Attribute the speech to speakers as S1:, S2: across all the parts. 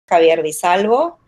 S1: Javier Di Salvo,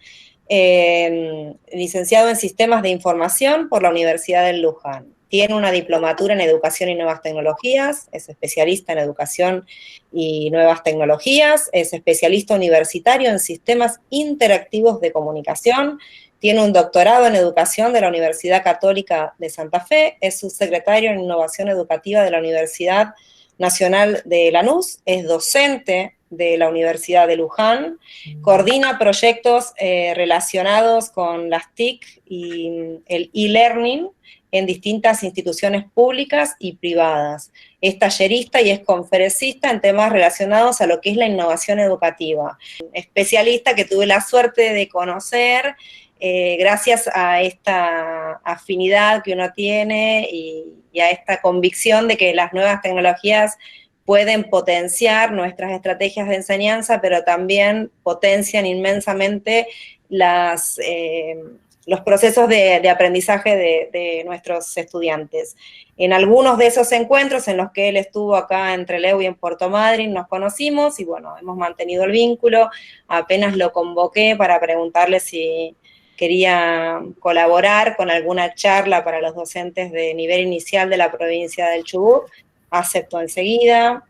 S1: licenciado en Sistemas de Información por la Universidad de Luján. Tiene una diplomatura en Educación y Nuevas Tecnologías, es especialista en Educación y Nuevas Tecnologías, es especialista universitario en Sistemas Interactivos de Comunicación, tiene un doctorado en Educación de la Universidad Católica de Santa Fe, es subsecretario en Innovación Educativa de la Universidad Nacional de Lanús, es docente de la Universidad de Luján, coordina proyectos relacionados con las TIC y el e-learning en distintas instituciones públicas y privadas. Es tallerista y es conferencista en temas relacionados a lo que es la innovación educativa. Especialista que tuve la suerte de conocer gracias a esta afinidad que uno tiene y a esta convicción de que las nuevas tecnologías pueden potenciar nuestras estrategias de enseñanza, pero también potencian inmensamente los procesos de aprendizaje de nuestros estudiantes. En algunos de esos encuentros en los que él estuvo acá en Trelew y en Puerto Madryn nos conocimos y bueno, hemos mantenido el vínculo. Apenas lo convoqué para preguntarle si quería colaborar con alguna charla para los docentes de nivel inicial de la provincia del Chubut. Aceptó enseguida,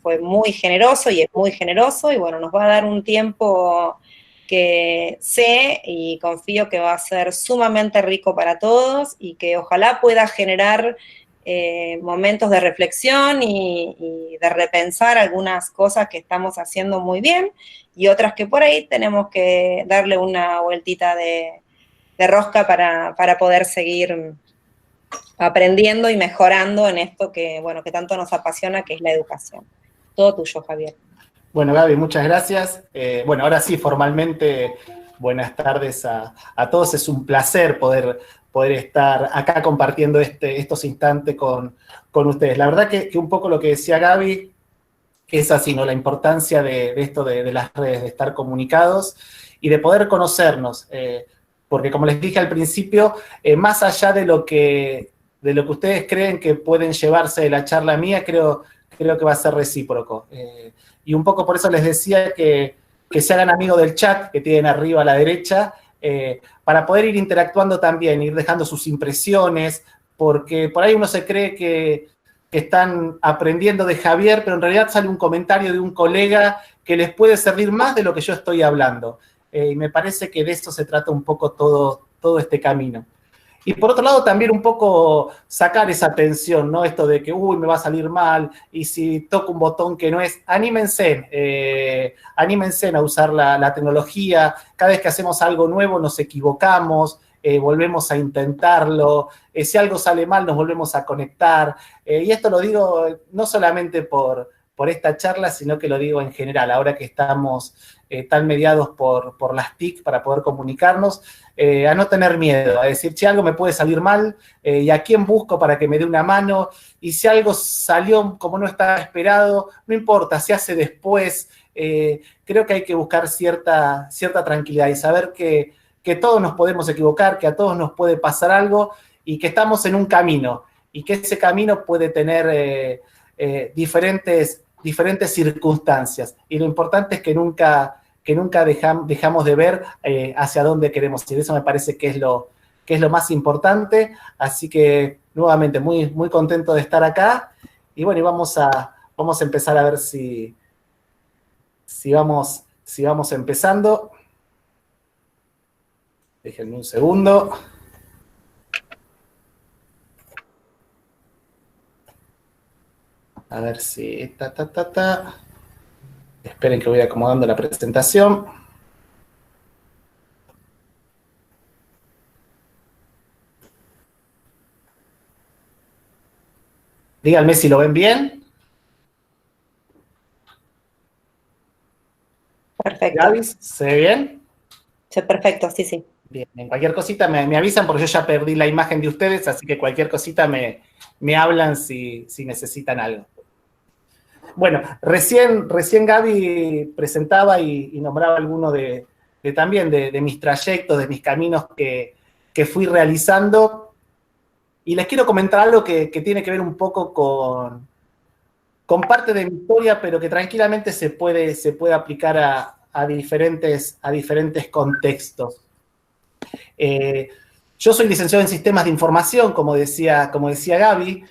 S1: fue muy generoso y es muy generoso y bueno, nos va a dar un tiempo que sé y confío que va a ser sumamente rico para todos y que ojalá pueda generar momentos de reflexión y de repensar algunas cosas que estamos haciendo muy bien y otras que por ahí tenemos que darle una vueltita de rosca para poder seguir aprendiendo y mejorando en esto que, bueno, que tanto nos apasiona, que es la educación. Todo tuyo, Javier.
S2: Bueno, Gaby, muchas gracias. Bueno, ahora sí, formalmente, buenas tardes a todos. Es un placer poder estar acá compartiendo estos instantes con ustedes. La verdad que un poco lo que decía Gaby es así, ¿no? La importancia de esto de las redes, de estar comunicados y de poder conocernos. Porque como les dije al principio, más allá de lo que ustedes creen que pueden llevarse de la charla mía, creo que va a ser recíproco. Y un poco por eso les decía que se hagan amigos del chat que tienen arriba a la derecha, para poder ir interactuando también, ir dejando sus impresiones, porque por ahí uno se cree que están aprendiendo de Javier, pero en realidad sale un comentario de un colega que les puede servir más de lo que yo estoy hablando. Y me parece que de eso se trata un poco todo este camino. Y por otro lado, también un poco sacar esa tensión, ¿no? Esto de que, uy, me va a salir mal, y si toco un botón que no es, anímense a usar la tecnología. Cada vez que hacemos algo nuevo nos equivocamos, volvemos a intentarlo. Si algo sale mal, nos volvemos a conectar. Y esto lo digo no solamente por esta charla, sino que lo digo en general, ahora que estamos tan mediados por las TIC para poder comunicarnos, a no tener miedo, a decir, si algo me puede salir mal, y a quién busco para que me dé una mano, y si algo salió como no estaba esperado, no importa, se hace después. Creo que hay que buscar cierta tranquilidad y saber que todos nos podemos equivocar, que a todos nos puede pasar algo, y que estamos en un camino, y que ese camino puede tener diferentes circunstancias, y lo importante es que nunca dejamos de ver hacia dónde queremos ir. Eso me parece que es lo más importante. Así que nuevamente muy, muy contento de estar acá, y bueno, y vamos a empezar a ver si vamos empezando. Déjenme un segundo. A ver si... Esperen que voy acomodando la presentación. Díganme si lo ven bien.
S1: Perfecto.
S2: Gaby, ¿se ve bien?
S1: Sí, perfecto, sí.
S2: Bien, en cualquier cosita me avisan, porque yo ya perdí la imagen de ustedes, así que cualquier cosita me hablan si necesitan algo. Bueno, recién Gaby presentaba y nombraba alguno también de mis trayectos, de mis caminos que fui realizando, y les quiero comentar algo que tiene que ver un poco con parte de mi historia, pero que tranquilamente se puede aplicar a a diferentes contextos. Yo soy licenciado en sistemas de información, como decía Gaby,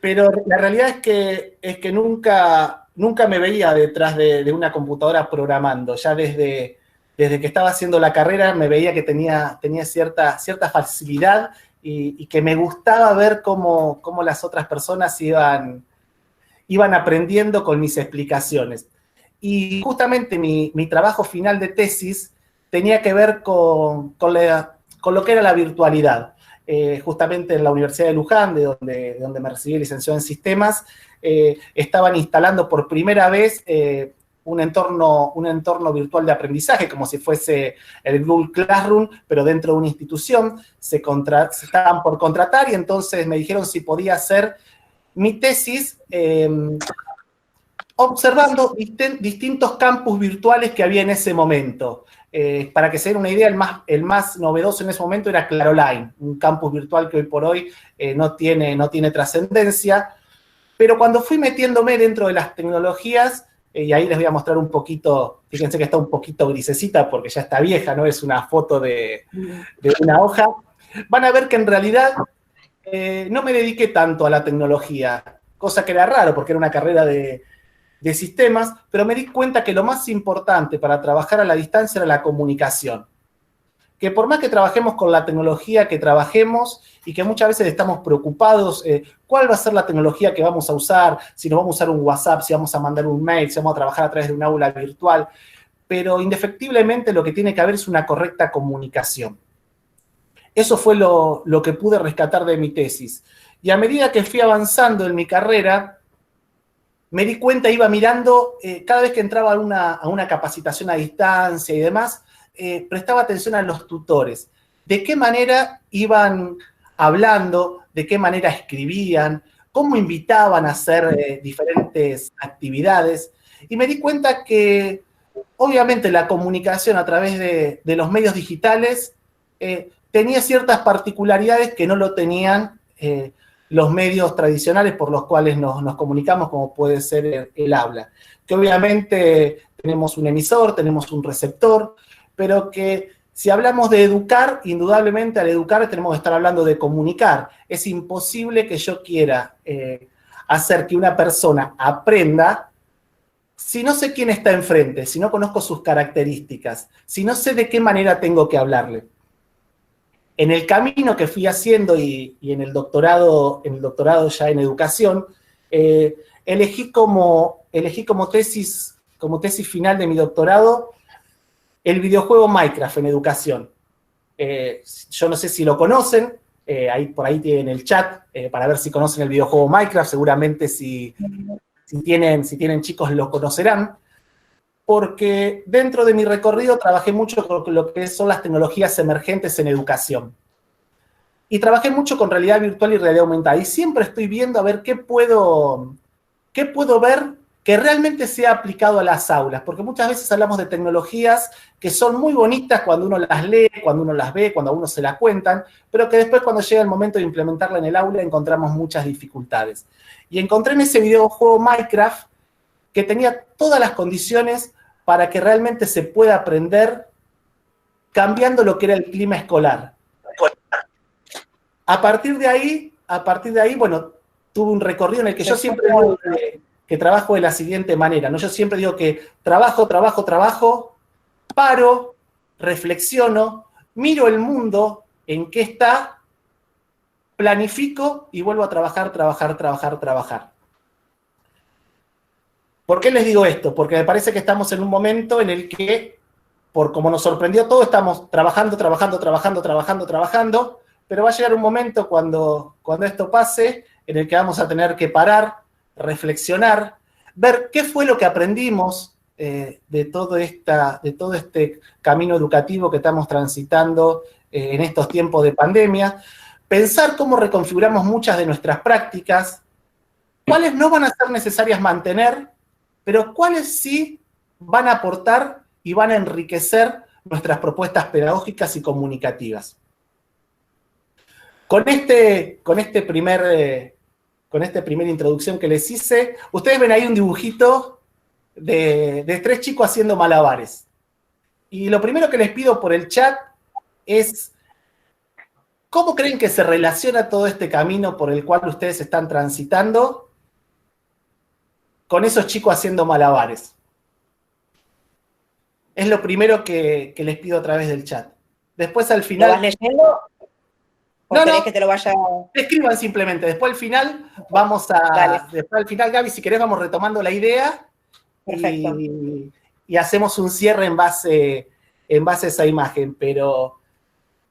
S2: pero la realidad es que nunca me veía detrás de una computadora programando. Ya desde que estaba haciendo la carrera me veía que tenía cierta facilidad y que me gustaba ver cómo las otras personas iban aprendiendo con mis explicaciones. Y justamente mi trabajo final de tesis tenía que ver con lo que era la virtualidad. Justamente en la Universidad de Luján, de donde me recibí licenciado en sistemas, estaban instalando por primera vez un entorno virtual de aprendizaje, como si fuese el Google Classroom, pero dentro de una institución. Se estaban por contratar y entonces me dijeron si podía hacer mi tesis observando distintos campus virtuales que había en ese momento. Para que se den una idea, el más novedoso en ese momento era Claroline, un campus virtual que hoy por hoy no tiene trascendencia. Pero cuando fui metiéndome dentro de las tecnologías, y ahí les voy a mostrar un poquito, fíjense que está un poquito grisecita porque ya está vieja, no es una foto de una hoja, van a ver que en realidad no me dediqué tanto a la tecnología, cosa que era raro porque era una carrera de sistemas, pero me di cuenta que lo más importante para trabajar a la distancia era la comunicación. Que por más que trabajemos con la tecnología que trabajemos y que muchas veces estamos preocupados, ¿cuál va a ser la tecnología que vamos a usar? Si nos vamos a usar un WhatsApp, si vamos a mandar un mail, si vamos a trabajar a través de un aula virtual. Pero indefectiblemente lo que tiene que haber es una correcta comunicación. Eso fue lo que pude rescatar de mi tesis. Y a medida que fui avanzando en mi carrera, me di cuenta, iba mirando, cada vez que entraba a una capacitación a distancia y demás, prestaba atención a los tutores. De qué manera iban hablando, de qué manera escribían, cómo invitaban a hacer diferentes actividades. Y me di cuenta que, obviamente, la comunicación a través de los medios digitales tenía ciertas particularidades que no lo tenían los medios tradicionales por los cuales nos comunicamos, como puede ser el habla. Que obviamente tenemos un emisor, tenemos un receptor, pero que si hablamos de educar, indudablemente al educar tenemos que estar hablando de comunicar. Es imposible que yo quiera hacer que una persona aprenda si no sé quién está enfrente, si no conozco sus características, si no sé de qué manera tengo que hablarle. En el camino que fui haciendo y en el doctorado ya en educación, elegí como tesis final de mi doctorado el videojuego Minecraft en educación. Yo no sé si lo conocen, por ahí tienen el chat para ver si conocen el videojuego Minecraft, seguramente si tienen chicos lo conocerán, porque dentro de mi recorrido trabajé mucho con lo que son las tecnologías emergentes en educación. Y trabajé mucho con realidad virtual y realidad aumentada. Y siempre estoy viendo a ver qué puedo ver que realmente sea aplicado a las aulas. Porque muchas veces hablamos de tecnologías que son muy bonitas cuando uno las lee, cuando uno las ve, cuando a uno se las cuentan, pero que después cuando llega el momento de implementarla en el aula encontramos muchas dificultades. Y encontré en ese videojuego Minecraft que tenía todas las condiciones para que realmente se pueda aprender cambiando lo que era el clima escolar. A partir de ahí, bueno, tuve un recorrido en el que yo siempre digo que trabajo de la siguiente manera, ¿no? Yo siempre digo que trabajo, paro, reflexiono, miro el mundo en qué está, planifico y vuelvo a trabajar. ¿Por qué les digo esto? Porque me parece que estamos en un momento en el que, por como nos sorprendió todo, estamos trabajando, pero va a llegar un momento cuando esto pase en el que vamos a tener que parar, reflexionar, ver qué fue lo que aprendimos de todo este camino educativo que estamos transitando en estos tiempos de pandemia, pensar cómo reconfiguramos muchas de nuestras prácticas, cuáles no van a ser necesarias mantener, pero cuáles sí van a aportar y van a enriquecer nuestras propuestas pedagógicas y comunicativas. Con esta primera introducción que les hice, ustedes ven ahí un dibujito de 3 chicos haciendo malabares. Y lo primero que les pido por el chat es, ¿cómo creen que se relaciona todo este camino por el cual ustedes están transitando con esos chicos haciendo malabares? Es lo primero que les pido a través del chat. Después al final...
S1: ¿Lo vas leyendo? ¿O
S2: No,
S1: querés
S2: no,
S1: que te lo vaya...?
S2: escriban simplemente. Después al final vamos a...
S1: Dale.
S2: Después al final, Gaby, si querés, vamos retomando la idea.
S1: Perfecto.
S2: Y hacemos un cierre en base a esa imagen. Pero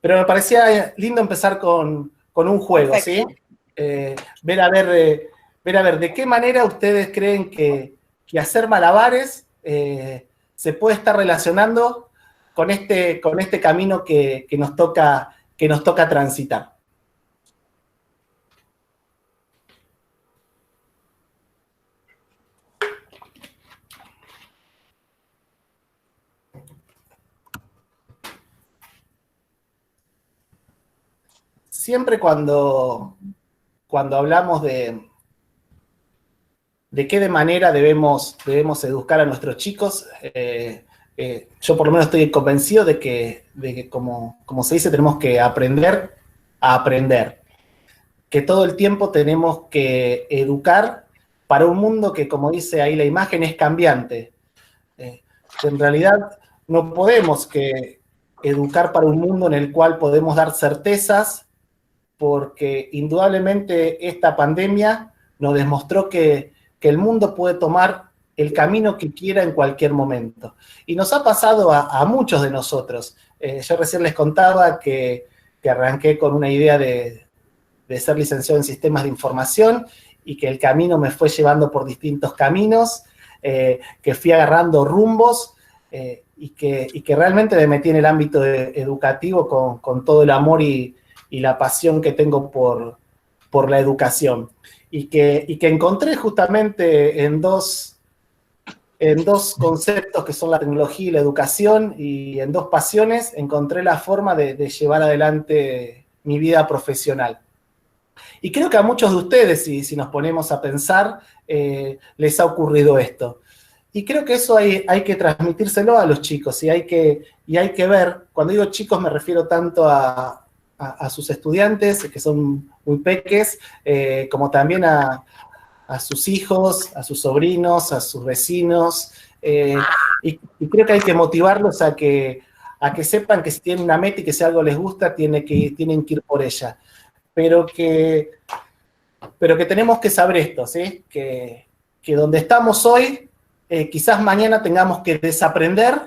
S2: me parecía lindo empezar con un juego,
S1: Perfecto.
S2: ¿sí? Ver a ver de qué manera ustedes creen que hacer malabares se puede estar relacionando con este camino que nos toca transitar. Siempre cuando hablamos de qué de manera debemos educar a nuestros chicos, yo por lo menos estoy convencido de que como se dice, tenemos que aprender a aprender. Que todo el tiempo tenemos que educar para un mundo que, como dice ahí la imagen, es cambiante. En realidad no podemos educar para un mundo en el cual podemos dar certezas, porque indudablemente esta pandemia nos demostró que el mundo puede tomar el camino que quiera en cualquier momento. Y nos ha pasado a muchos de nosotros. Yo recién les contaba que arranqué con una idea de ser licenciado en sistemas de información y que el camino me fue llevando por distintos caminos, que fui agarrando rumbos y que realmente me metí en el ámbito educativo con todo el amor y la pasión que tengo por la educación. Y que encontré justamente en dos conceptos que son la tecnología y la educación, y en dos pasiones encontré la forma de llevar adelante mi vida profesional. Y creo que a muchos de ustedes, si nos ponemos a pensar, les ha ocurrido esto. Y creo que eso hay que transmitírselo a los chicos, y hay que ver, cuando digo chicos me refiero tanto a sus estudiantes, que son muy peques, como también a sus hijos, a sus sobrinos, a sus vecinos, y creo que hay que motivarlos a que sepan que si tienen una meta y que si algo les gusta, tienen que ir por ella. Pero que tenemos que saber esto, ¿sí? Que donde estamos hoy, quizás mañana tengamos que desaprender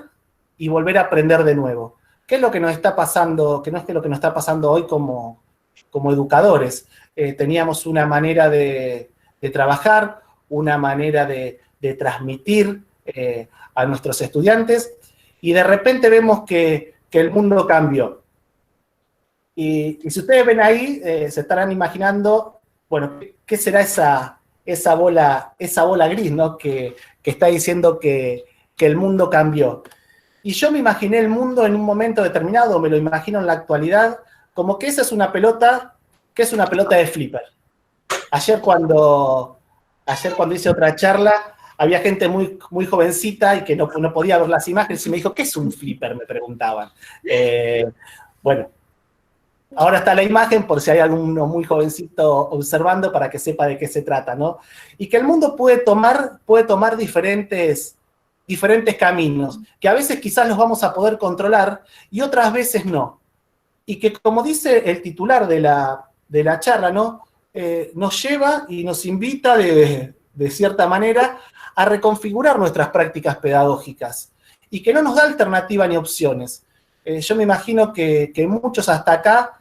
S2: y volver a aprender de nuevo. ¿Qué es lo que nos está pasando? Que no es que lo que nos está pasando hoy como educadores. Teníamos una manera de trabajar, una manera de transmitir a nuestros estudiantes, y de repente vemos que el mundo cambió. Y si ustedes ven ahí, se estarán imaginando, bueno, ¿qué será esa bola gris, ¿no? Que está diciendo que el mundo cambió. Y yo me imaginé el mundo en un momento determinado, me lo imagino en la actualidad, como que esa es una pelota, de flipper. Ayer cuando hice otra charla, había gente muy, muy jovencita y que no podía ver las imágenes, y me dijo, ¿qué es un flipper?, me preguntaban. Bueno, ahora está la imagen por si hay alguno muy jovencito observando para que sepa de qué se trata, ¿no? Y que el mundo puede tomar diferentes caminos, que a veces quizás los vamos a poder controlar y otras veces no. Y que, como dice el titular de la charla, ¿no? Nos lleva y nos invita de cierta manera a reconfigurar nuestras prácticas pedagógicas, y que no nos da alternativa ni opciones. Yo me imagino que muchos hasta acá,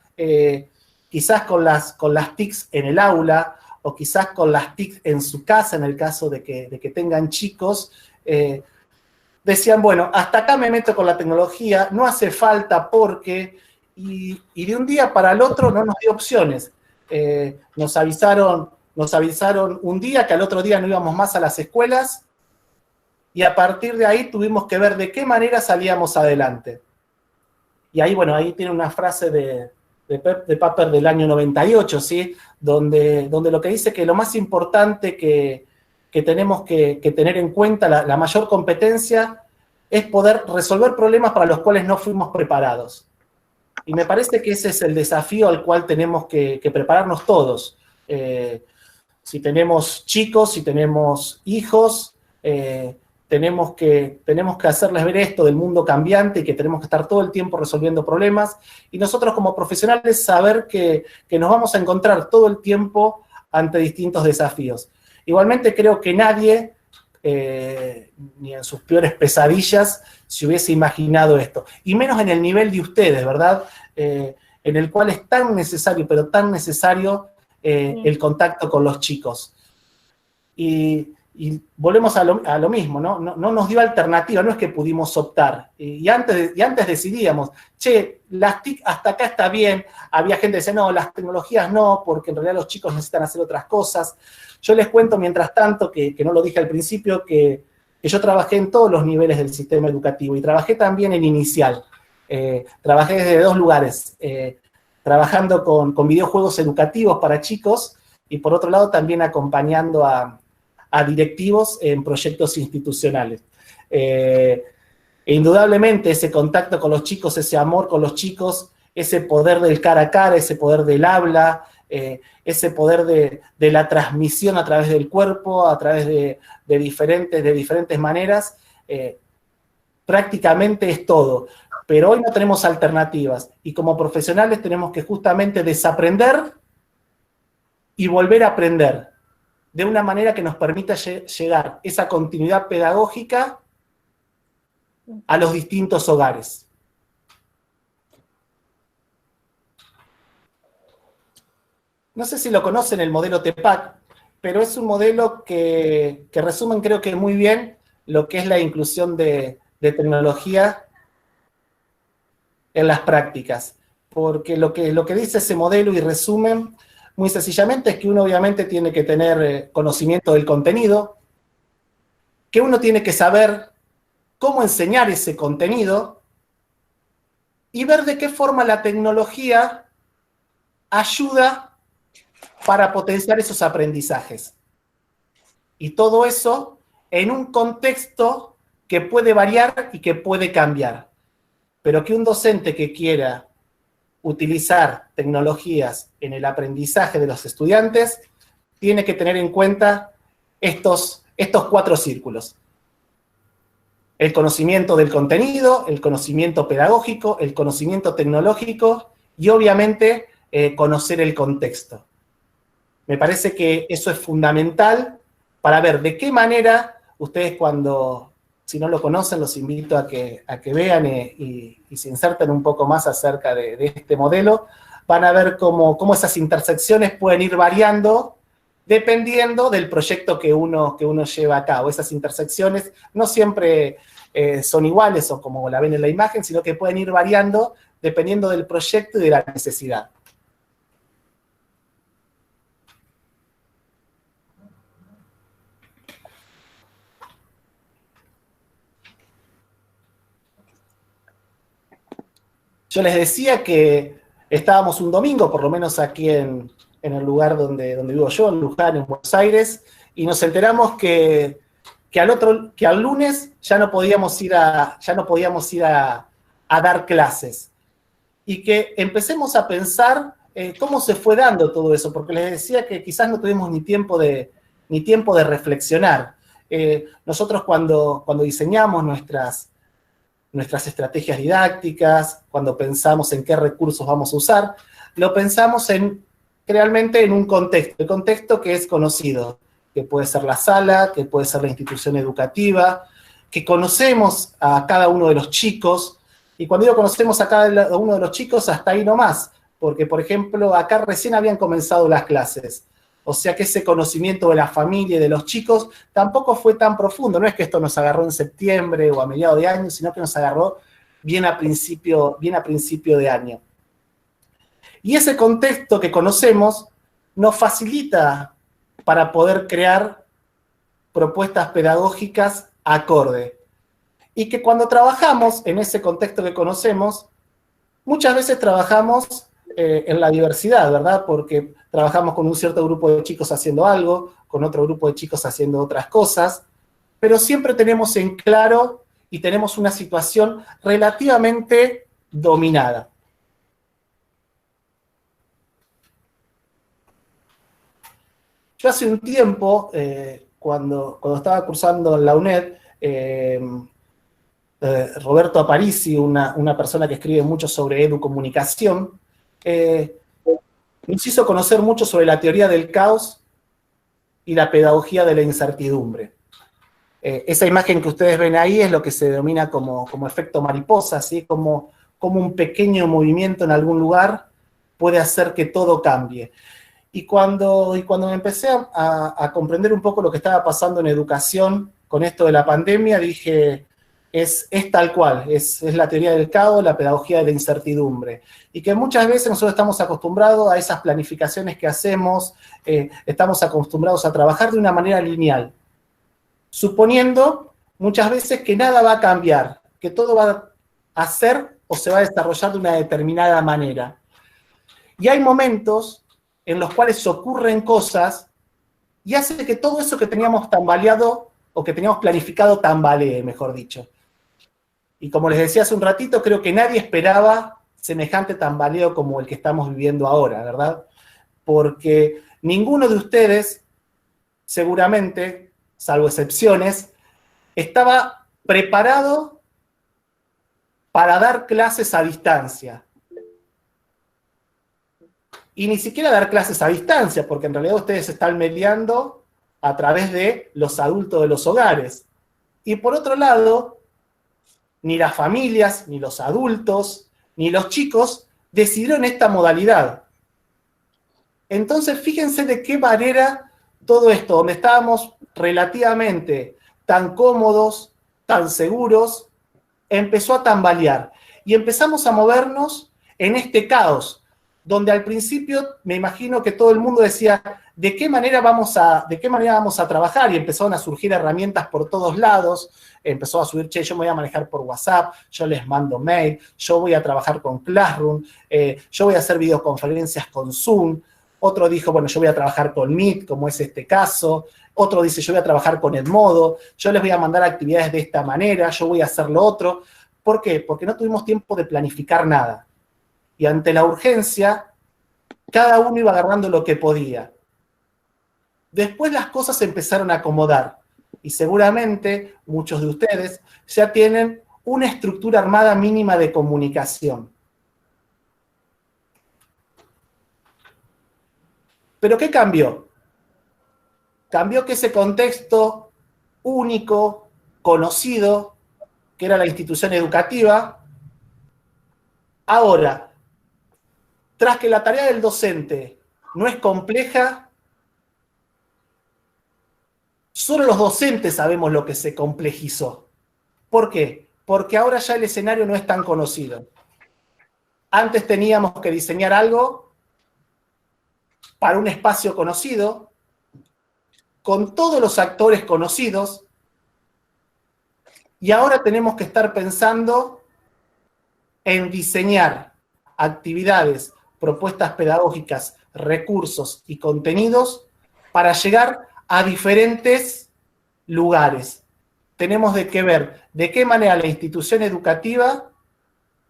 S2: quizás con las TICs en el aula, o quizás con las TICs en su casa, en el caso de que tengan chicos, decían, bueno, hasta acá me meto con la tecnología, no hace falta porque, y de un día para el otro no nos dio opciones. Nos avisaron un día que al otro día no íbamos más a las escuelas, y a partir de ahí tuvimos que ver de qué manera salíamos adelante. Y ahí, bueno, ahí tiene una frase de Papert del año 98, ¿sí? Donde lo que dice que lo más importante que tenemos que tener en cuenta, la mayor competencia, es poder resolver problemas para los cuales no fuimos preparados. Y me parece que ese es el desafío al cual tenemos que prepararnos todos. Si tenemos chicos, si tenemos hijos, tenemos que hacerles ver esto del mundo cambiante y que tenemos que estar todo el tiempo resolviendo problemas. Y nosotros como profesionales saber que nos vamos a encontrar todo el tiempo ante distintos desafíos. Igualmente creo que nadie, ni en sus peores pesadillas, se hubiese imaginado esto. Y menos en el nivel de ustedes, ¿verdad? En el cual es tan necesario, pero tan necesario el contacto con los chicos. Y volvemos a lo mismo, ¿no? No nos dio alternativa, no es que pudimos optar. Y antes decidíamos, che, las TIC hasta acá está bien. Había gente que decía, no, las tecnologías no, porque en realidad los chicos necesitan hacer otras cosas. Yo les cuento, mientras tanto, que no lo dije al principio, que yo trabajé en todos los niveles del sistema educativo y trabajé también en inicial. Trabajé desde 2 lugares, trabajando con videojuegos educativos para chicos y por otro lado también acompañando a directivos en proyectos institucionales. E indudablemente ese contacto con los chicos, ese amor con los chicos, ese poder del cara a cara, ese poder del habla, ese poder de la transmisión a través del cuerpo, a través de diferentes maneras, prácticamente es todo. Pero hoy no tenemos alternativas y como profesionales tenemos que justamente desaprender y volver a aprender de una manera que nos permita llegar esa continuidad pedagógica a los distintos hogares. No sé si lo conocen, el modelo TEPAC, pero es un modelo que resumen creo que muy bien lo que es la inclusión de tecnología en las prácticas. Porque lo que dice ese modelo y resumen muy sencillamente es que uno obviamente tiene que tener conocimiento del contenido, que uno tiene que saber cómo enseñar ese contenido y ver de qué forma la tecnología ayuda para potenciar esos aprendizajes. Y todo eso en un contexto que puede variar y que puede cambiar. Pero que un docente que quiera utilizar tecnologías en el aprendizaje de los estudiantes tiene que tener en cuenta estos 4 círculos. El conocimiento del contenido, el conocimiento pedagógico, el conocimiento tecnológico y obviamente conocer el contexto. Me parece que eso es fundamental para ver de qué manera ustedes si no lo conocen, los invito a que vean y se inserten un poco más acerca de este modelo. Van a ver cómo esas intersecciones pueden ir variando dependiendo del proyecto que uno lleva a cabo. Esas intersecciones no siempre son iguales o como la ven en la imagen, sino que pueden ir variando dependiendo del proyecto y de la necesidad. Yo les decía que estábamos un domingo, por lo menos aquí en el lugar donde vivo yo, en Luján, en Buenos Aires, y nos enteramos que al lunes ya no podíamos ir a dar clases. Y que empecemos a pensar cómo se fue dando todo eso, porque les decía que quizás no tuvimos ni tiempo de reflexionar. Nosotros cuando diseñamos nuestras estrategias didácticas, cuando pensamos en qué recursos vamos a usar, lo pensamos realmente en un contexto, el contexto que es conocido, que puede ser la sala, que puede ser la institución educativa, que conocemos a cada uno de los chicos, y cuando digo conocemos a cada uno de los chicos, hasta ahí nomás, porque, por ejemplo, acá recién habían comenzado las clases, o sea que ese conocimiento de la familia y de los chicos tampoco fue tan profundo. No es que esto nos agarró en septiembre o a mediados de año, sino que nos agarró bien a principio de año. Y ese contexto que conocemos nos facilita para poder crear propuestas pedagógicas acorde. Y que cuando trabajamos en ese contexto que conocemos, muchas veces trabajamos en la diversidad, ¿verdad? Porque trabajamos con un cierto grupo de chicos haciendo algo, con otro grupo de chicos haciendo otras cosas, pero siempre tenemos en claro y tenemos una situación relativamente dominada. Yo hace un tiempo, cuando estaba cursando en la UNED, Roberto Aparici, una persona que escribe mucho sobre educomunicación, nos hizo conocer mucho sobre la teoría del caos y la pedagogía de la incertidumbre. Esa imagen que ustedes ven ahí es lo que se denomina como efecto mariposa, ¿sí? Como un pequeño movimiento en algún lugar puede hacer que todo cambie. Y cuando me empecé a comprender un poco lo que estaba pasando en educación con esto de la pandemia, dije, es tal cual, es la teoría del caos, la pedagogía de la incertidumbre. Y que muchas veces nosotros estamos acostumbrados a esas planificaciones que hacemos, estamos acostumbrados a trabajar de una manera lineal, suponiendo muchas veces que nada va a cambiar, que todo va a ser o se va a desarrollar de una determinada manera. Y hay momentos en los cuales ocurren cosas y hace que todo eso que teníamos tambaleado o que teníamos planificado tambalee, mejor dicho. Y como les decía hace un ratito, creo que nadie esperaba semejante tambaleo como el que estamos viviendo ahora, ¿verdad? Porque ninguno de ustedes, seguramente, salvo excepciones, estaba preparado para dar clases a distancia. Y ni siquiera dar clases a distancia, porque en realidad ustedes están mediando a través de los adultos de los hogares. Y por otro lado, ni las familias, ni los adultos, ni los chicos decidieron esta modalidad. Entonces, fíjense de qué manera todo esto, donde estábamos relativamente tan cómodos, tan seguros, empezó a tambalear. Y empezamos a movernos en este caos, donde al principio me imagino que todo el mundo decía, ¿de qué manera vamos a trabajar? Y empezaron a surgir herramientas por todos lados, empezó a subir, che, yo me voy a manejar por WhatsApp, yo les mando mail, yo voy a trabajar con Classroom, yo voy a hacer videoconferencias con Zoom, otro dijo, bueno, yo voy a trabajar con Meet, como es este caso, otro dice, yo voy a trabajar con Edmodo, yo les voy a mandar actividades de esta manera, yo voy a hacer lo otro. ¿Por qué? Porque no tuvimos tiempo de planificar nada. Y ante la urgencia, cada uno iba agarrando lo que podía. Después las cosas se empezaron a acomodar. Y seguramente muchos de ustedes ya tienen una estructura armada mínima de comunicación. ¿Pero qué cambió? Cambió que ese contexto único, conocido, que era la institución educativa, ahora, tras que la tarea del docente no es compleja, solo los docentes sabemos lo que se complejizó. ¿Por qué? Porque ahora ya el escenario no es tan conocido. Antes teníamos que diseñar algo para un espacio conocido, con todos los actores conocidos, y ahora tenemos que estar pensando en diseñar actividades, propuestas pedagógicas, recursos y contenidos para llegar a diferentes lugares. Tenemos que ver de qué manera la institución educativa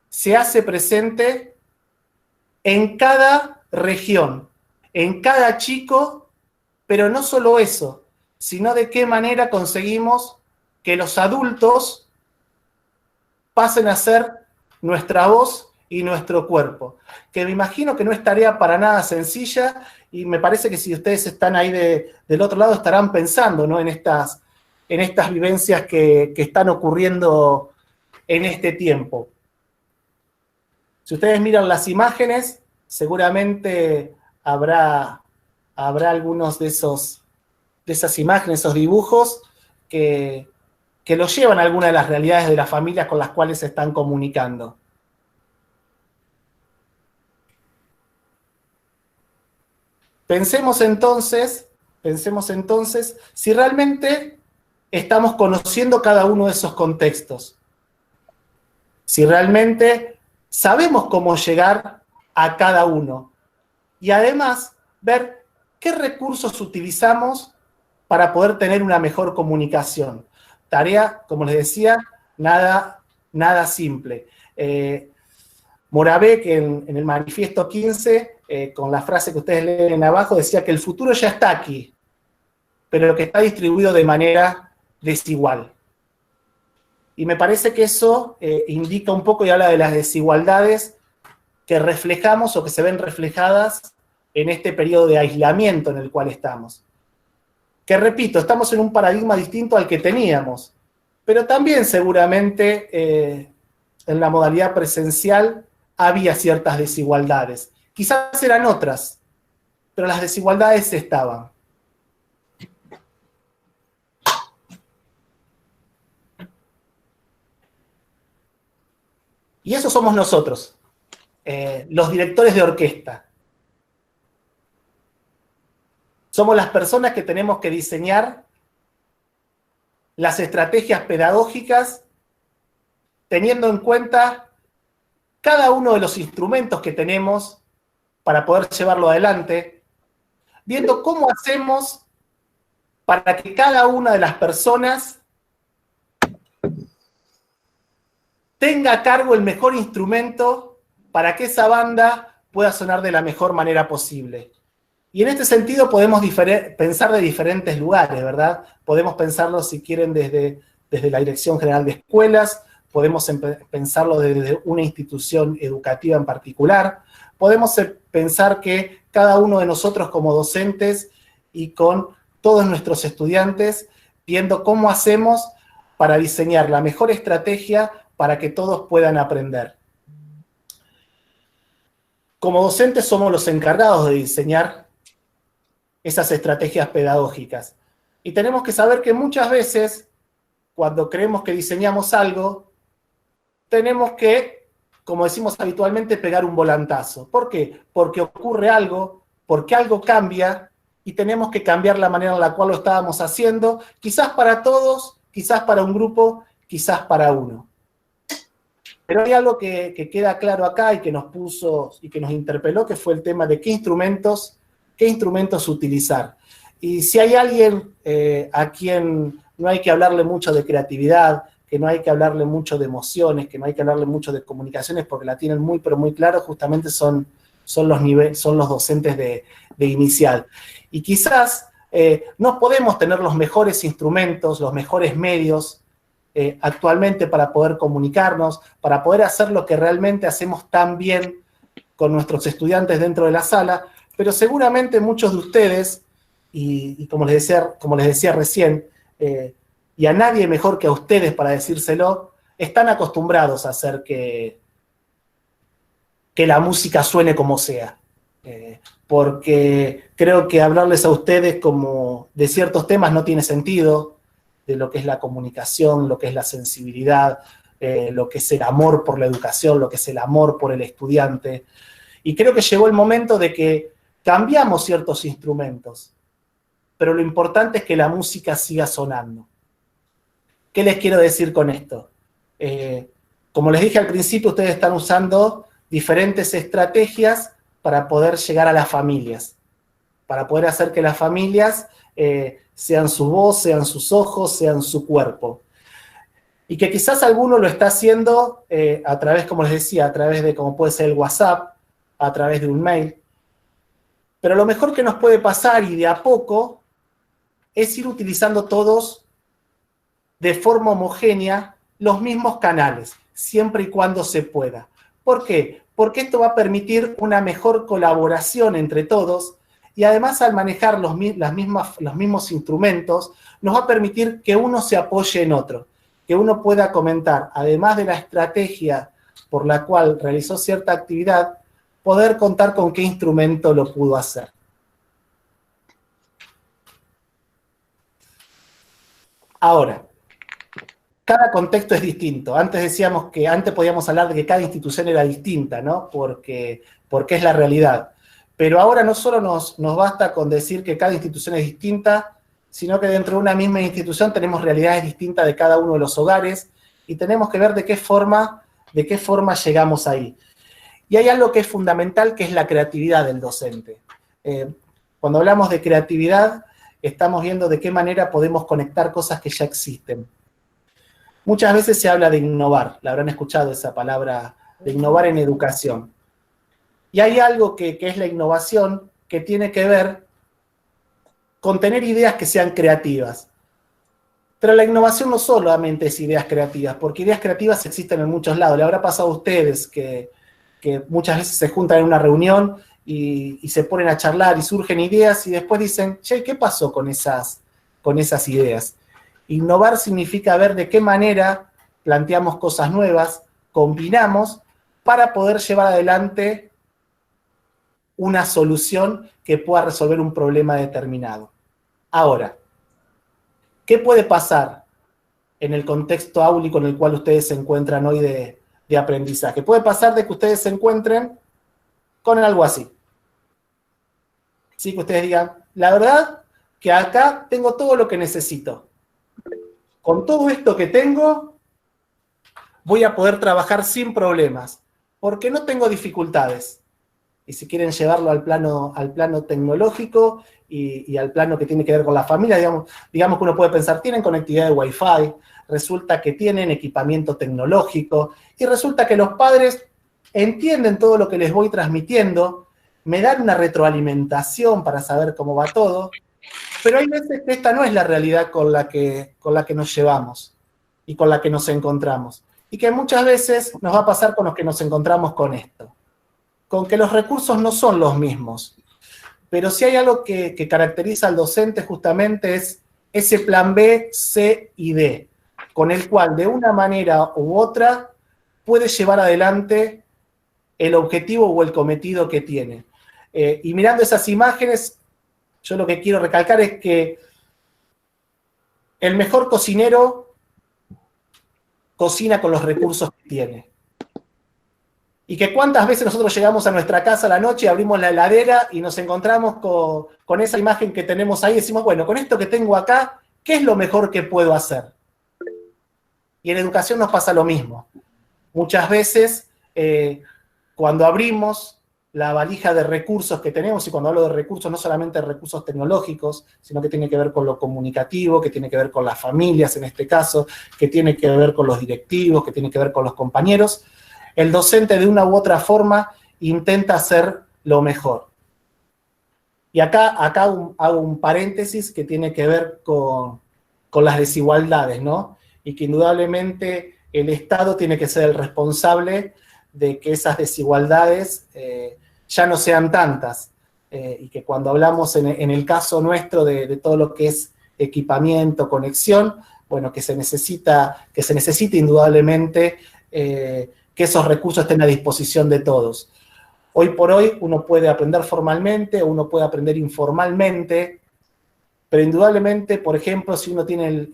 S2: se hace presente en cada región, en cada chico, pero no solo eso, sino de qué manera conseguimos que los adultos pasen a ser nuestra voz y nuestro cuerpo, que me imagino que no es tarea para nada sencilla, y me parece que si ustedes están ahí del otro lado estarán pensando, ¿no?, en estas vivencias que están ocurriendo en este tiempo. Si ustedes miran las imágenes, seguramente habrá algunos de esas imágenes, esos dibujos, que los llevan a alguna de las realidades de las familias con las cuales se están comunicando. Pensemos entonces si realmente estamos conociendo cada uno de esos contextos. Si realmente sabemos cómo llegar a cada uno. Y además, ver qué recursos utilizamos para poder tener una mejor comunicación. Tarea, como les decía, nada simple. Moravec en el manifiesto 15, con la frase que ustedes leen abajo, decía que el futuro ya está aquí, pero que está distribuido de manera desigual. Y me parece que eso indica un poco y habla de las desigualdades que reflejamos o que se ven reflejadas en este periodo de aislamiento en el cual estamos. Que repito, estamos en un paradigma distinto al que teníamos, pero también seguramente en la modalidad presencial había ciertas desigualdades. Quizás eran otras, pero las desigualdades estaban. Y eso somos nosotros, los directores de orquesta. Somos las personas que tenemos que diseñar las estrategias pedagógicas teniendo en cuenta cada uno de los instrumentos que tenemos para poder llevarlo adelante, viendo cómo hacemos para que cada una de las personas tenga a cargo el mejor instrumento para que esa banda pueda sonar de la mejor manera posible. Y en este sentido podemos pensar de diferentes lugares, ¿verdad? Podemos pensarlo, si quieren, desde la Dirección General de Escuelas, podemos pensarlo desde una institución educativa en particular, podemos pensar que cada uno de nosotros como docentes y con todos nuestros estudiantes, viendo cómo hacemos para diseñar la mejor estrategia para que todos puedan aprender. Como docentes somos los encargados de diseñar esas estrategias pedagógicas. Y tenemos que saber que muchas veces, cuando creemos que diseñamos algo, tenemos que, como decimos habitualmente, pegar un volantazo. ¿Por qué? Porque ocurre algo, porque algo cambia, y tenemos que cambiar la manera en la cual lo estábamos haciendo, quizás para todos, quizás para un grupo, quizás para uno. Pero hay algo que queda claro acá y que nos puso y que nos interpeló, que fue el tema de qué instrumentos utilizar. Y si hay alguien a quien no hay que hablarle mucho de creatividad, que no hay que hablarle mucho de emociones, que no hay que hablarle mucho de comunicaciones porque la tienen muy, pero muy claro, justamente son los docentes de inicial. Y quizás no podemos tener los mejores instrumentos, los mejores medios actualmente para poder comunicarnos, para poder hacer lo que realmente hacemos tan bien con nuestros estudiantes dentro de la sala, pero seguramente muchos de ustedes, y como les decía recién, y a nadie mejor que a ustedes para decírselo, están acostumbrados a hacer que la música suene como sea. Porque creo que hablarles a ustedes como de ciertos temas no tiene sentido, de lo que es la comunicación, lo que es la sensibilidad, lo que es el amor por la educación, lo que es el amor por el estudiante. Y creo que llegó el momento de que cambiamos ciertos instrumentos, pero lo importante es que la música siga sonando. ¿Qué les quiero decir con esto? Como les dije al principio, ustedes están usando diferentes estrategias para poder llegar a las familias, para poder hacer que las familias sean su voz, sean sus ojos, sean su cuerpo. Y que quizás alguno lo está haciendo a través, como les decía, a través de como puede ser el WhatsApp, a través de un mail. Pero lo mejor que nos puede pasar, y de a poco, es ir utilizando todos de forma homogénea los mismos canales, siempre y cuando se pueda. ¿Por qué? Porque esto va a permitir una mejor colaboración entre todos y además al manejar los mismos instrumentos nos va a permitir que uno se apoye en otro, que uno pueda comentar, además de la estrategia por la cual realizó cierta actividad, poder contar con qué instrumento lo pudo hacer. Ahora, cada contexto es distinto. Antes decíamos que antes podíamos hablar de que cada institución era distinta, ¿no? Porque es la realidad. Pero ahora no solo nos basta con decir que cada institución es distinta, sino que dentro de una misma institución tenemos realidades distintas de cada uno de los hogares y tenemos que ver de qué forma llegamos ahí. Y hay algo que es fundamental, que es la creatividad del docente. Cuando hablamos de creatividad, estamos viendo de qué manera podemos conectar cosas que ya existen. Muchas veces se habla de innovar, la habrán escuchado esa palabra, de innovar en educación. Y hay algo que es la innovación, que tiene que ver con tener ideas que sean creativas. Pero la innovación no solamente es ideas creativas, porque ideas creativas existen en muchos lados. Le habrá pasado a ustedes que muchas veces se juntan en una reunión y se ponen a charlar y surgen ideas y después dicen, che, ¿qué pasó con esas ideas? Innovar significa ver de qué manera planteamos cosas nuevas, combinamos para poder llevar adelante una solución que pueda resolver un problema determinado. Ahora, ¿qué puede pasar en el contexto áulico en el cual ustedes se encuentran hoy de aprendizaje? Puede pasar de que ustedes se encuentren con algo así. Sí, que ustedes digan, la verdad que acá tengo todo lo que necesito. Con todo esto que tengo, voy a poder trabajar sin problemas, porque no tengo dificultades. Y si quieren llevarlo al plano tecnológico y al plano que tiene que ver con la familia, digamos que uno puede pensar, tienen conectividad de Wi-Fi, resulta que tienen equipamiento tecnológico, y resulta que los padres entienden todo lo que les voy transmitiendo, me dan una retroalimentación para saber cómo va todo, pero hay veces que esta no es la realidad con la que nos llevamos y con la que nos encontramos. Y que muchas veces nos va a pasar con los que nos encontramos con esto. Con que los recursos no son los mismos. Pero si hay algo que caracteriza al docente justamente es ese plan B, C y D, con el cual de una manera u otra puede llevar adelante el objetivo o el cometido que tiene. Y mirando esas imágenes, yo lo que quiero recalcar es que el mejor cocinero cocina con los recursos que tiene. Y que cuántas veces nosotros llegamos a nuestra casa a la noche, abrimos la heladera y nos encontramos con esa imagen que tenemos ahí y decimos, bueno, con esto que tengo acá, ¿qué es lo mejor que puedo hacer? Y en educación nos pasa lo mismo. Muchas veces, cuando abrimos la valija de recursos que tenemos, y cuando hablo de recursos, no solamente recursos tecnológicos, sino que tiene que ver con lo comunicativo, que tiene que ver con las familias en este caso, que tiene que ver con los directivos, que tiene que ver con los compañeros, el docente de una u otra forma intenta hacer lo mejor. Y acá hago un paréntesis que tiene que ver con las desigualdades, ¿no? Y que indudablemente el Estado tiene que ser el responsable de que esas desigualdades ya no sean tantas. Y que cuando hablamos en el caso nuestro de todo lo que es equipamiento, conexión, bueno, que se necesita indudablemente que esos recursos estén a disposición de todos. Hoy por hoy uno puede aprender formalmente, uno puede aprender informalmente, pero indudablemente, por ejemplo, si uno tiene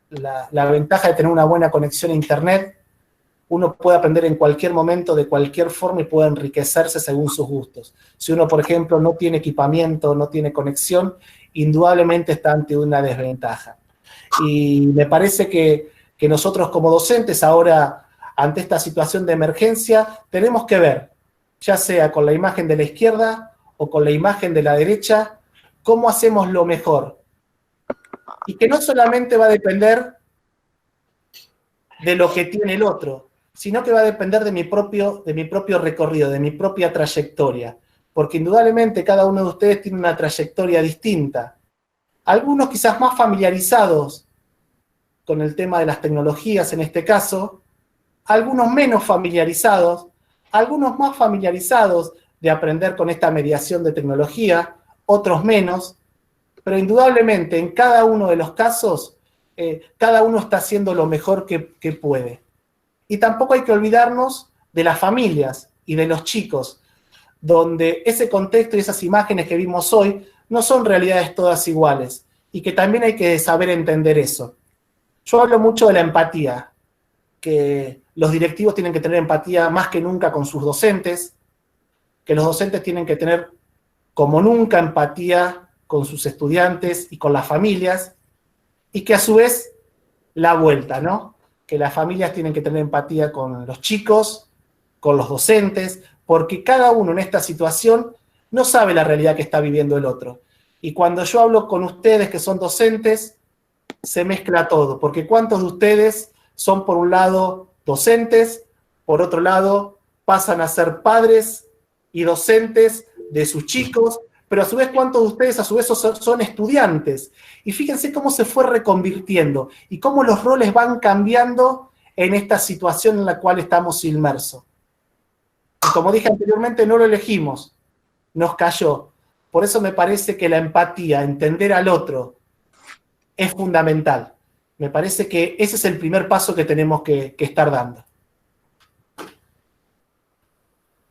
S2: la ventaja de tener una buena conexión a Internet, uno puede aprender en cualquier momento, de cualquier forma, y puede enriquecerse según sus gustos. Si uno, por ejemplo, no tiene equipamiento, no tiene conexión, indudablemente está ante una desventaja. Y me parece que nosotros como docentes ahora, ante esta situación de emergencia, tenemos que ver, ya sea con la imagen de la izquierda o con la imagen de la derecha, cómo hacemos lo mejor. Y que no solamente va a depender de lo que tiene el otro, sino que va a depender de mi propio recorrido, de mi propia trayectoria. Porque indudablemente cada uno de ustedes tiene una trayectoria distinta. Algunos quizás más familiarizados con el tema de las tecnologías en este caso, algunos menos familiarizados, algunos más familiarizados de aprender con esta mediación de tecnología, otros menos, pero indudablemente en cada uno de los casos, cada uno está haciendo lo mejor que puede. Y tampoco hay que olvidarnos de las familias y de los chicos, donde ese contexto y esas imágenes que vimos hoy no son realidades todas iguales, y que también hay que saber entender eso. Yo hablo mucho de la empatía, que los directivos tienen que tener empatía más que nunca con sus docentes, que los docentes tienen que tener como nunca empatía con sus estudiantes y con las familias, y que a su vez la vuelta, ¿no? Que las familias tienen que tener empatía con los chicos, con los docentes, porque cada uno en esta situación no sabe la realidad que está viviendo el otro. Y cuando yo hablo con ustedes que son docentes, se mezcla todo, porque ¿cuántos de ustedes son por un lado docentes, por otro lado pasan a ser padres y docentes de sus chicos, pero a su vez cuántos de ustedes a su vez son estudiantes. Y fíjense cómo se fue reconvirtiendo y cómo los roles van cambiando en esta situación en la cual estamos inmersos. Y como dije anteriormente, no lo elegimos, nos cayó. Por eso me parece que la empatía, entender al otro, es fundamental. Me parece que ese es el primer paso que tenemos que estar dando.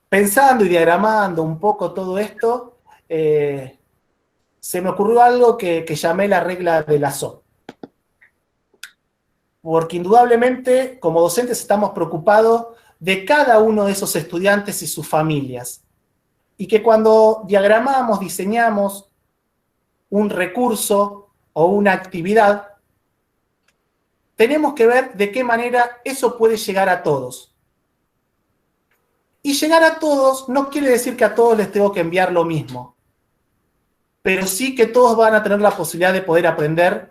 S2: Pensando y diagramando un poco todo esto, se me ocurrió algo que llamé la regla de la SO. Porque indudablemente, como docentes, estamos preocupados de cada uno de esos estudiantes y sus familias. Y que cuando diagramamos, diseñamos un recurso o una actividad, tenemos que ver de qué manera eso puede llegar a todos. Y llegar a todos no quiere decir que a todos les tengo que enviar lo mismo, pero sí que todos van a tener la posibilidad de poder aprender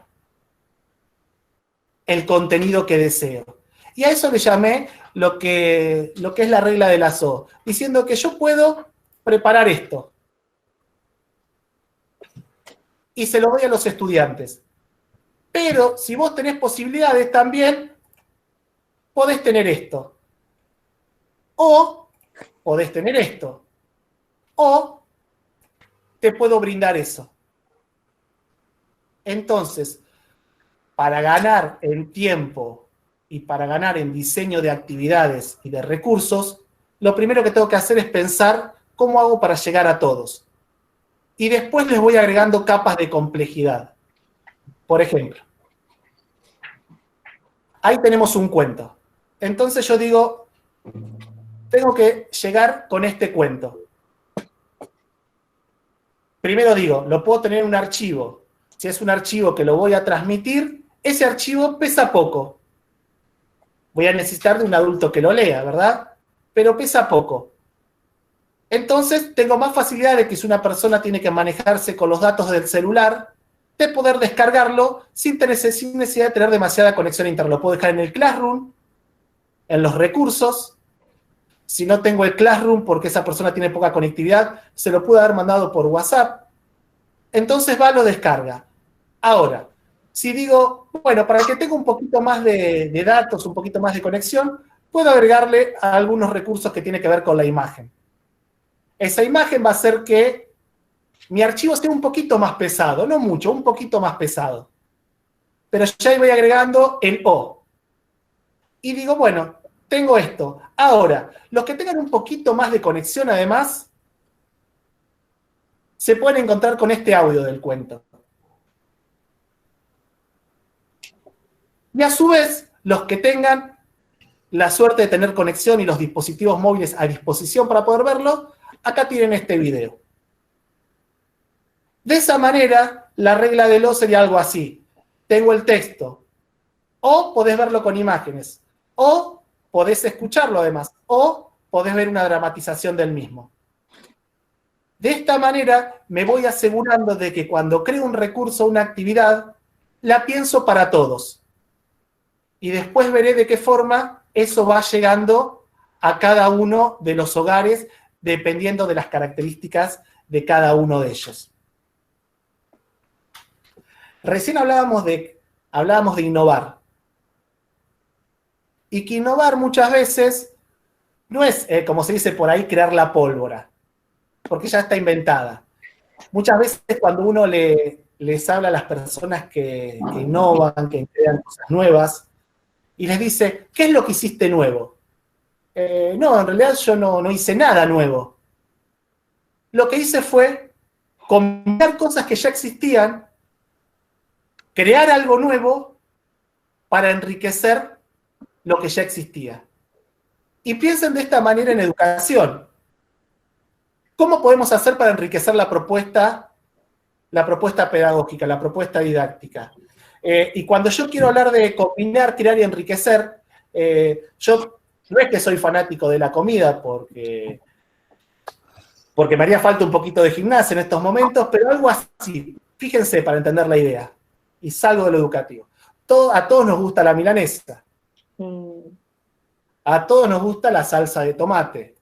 S2: el contenido que deseo. Y a eso le llamé lo que es la regla de la SO, diciendo que yo puedo preparar esto y se lo doy a los estudiantes. Pero si vos tenés posibilidades también, podés tener esto. O podés tener esto. O te puedo brindar eso. Entonces, para ganar en tiempo y para ganar en diseño de actividades y de recursos, lo primero que tengo que hacer es pensar cómo hago para llegar a todos. Y después les voy agregando capas de complejidad. Por ejemplo, ahí tenemos un cuento. Entonces yo digo, tengo que llegar con este cuento. Primero digo, lo puedo tener en un archivo. Si es un archivo que lo voy a transmitir, ese archivo pesa poco. Voy a necesitar de un adulto que lo lea, ¿verdad? Pero pesa poco. Entonces tengo más facilidad de que si una persona tiene que manejarse con los datos del celular, de poder descargarlo sin necesidad de tener demasiada conexión a internet. Lo puedo dejar en el Classroom, en los recursos. Si no tengo el Classroom porque esa persona tiene poca conectividad, se lo puedo haber mandado por WhatsApp. Entonces va, lo descarga. Ahora, si digo, bueno, para el que tenga un poquito más de datos, un poquito más de conexión, puedo agregarle a algunos recursos que tienen que ver con la imagen. Esa imagen va a hacer que mi archivo sea un poquito más pesado, no mucho, un poquito más pesado. Pero ya voy agregando el O. Y digo, bueno, tengo esto. Ahora, los que tengan un poquito más de conexión, además, se pueden encontrar con este audio del cuento. Y a su vez, los que tengan la suerte de tener conexión y los dispositivos móviles a disposición para poder verlo, acá tienen este video. De esa manera, la regla del O sería algo así. Tengo el texto. O podés verlo con imágenes. O podés escucharlo además. O podés ver una dramatización del mismo. De esta manera, me voy asegurando de que cuando creo un recurso o una actividad, la pienso para todos. Y después veré de qué forma eso va llegando a cada uno de los hogares, dependiendo de las características de cada uno de ellos. Recién hablábamos de innovar. Y que innovar muchas veces no es, como se dice por ahí, crear la pólvora, porque ya está inventada. Muchas veces cuando uno les habla a las personas que innovan, que crean cosas nuevas, y les dice, ¿qué es lo que hiciste nuevo? No, en realidad yo no hice nada nuevo. Lo que hice fue combinar cosas que ya existían, crear algo nuevo para enriquecer lo que ya existía. Y piensen de esta manera en educación. ¿Cómo podemos hacer para enriquecer la propuesta pedagógica, la propuesta didáctica? Y cuando yo quiero hablar de combinar, crear y enriquecer, yo no es que soy fanático de la comida, porque me haría falta un poquito de gimnasia en estos momentos, pero algo así, fíjense para entender la idea, y salgo de lo educativo. A todos nos gusta la milanesa, A todos nos gusta la salsa de tomate.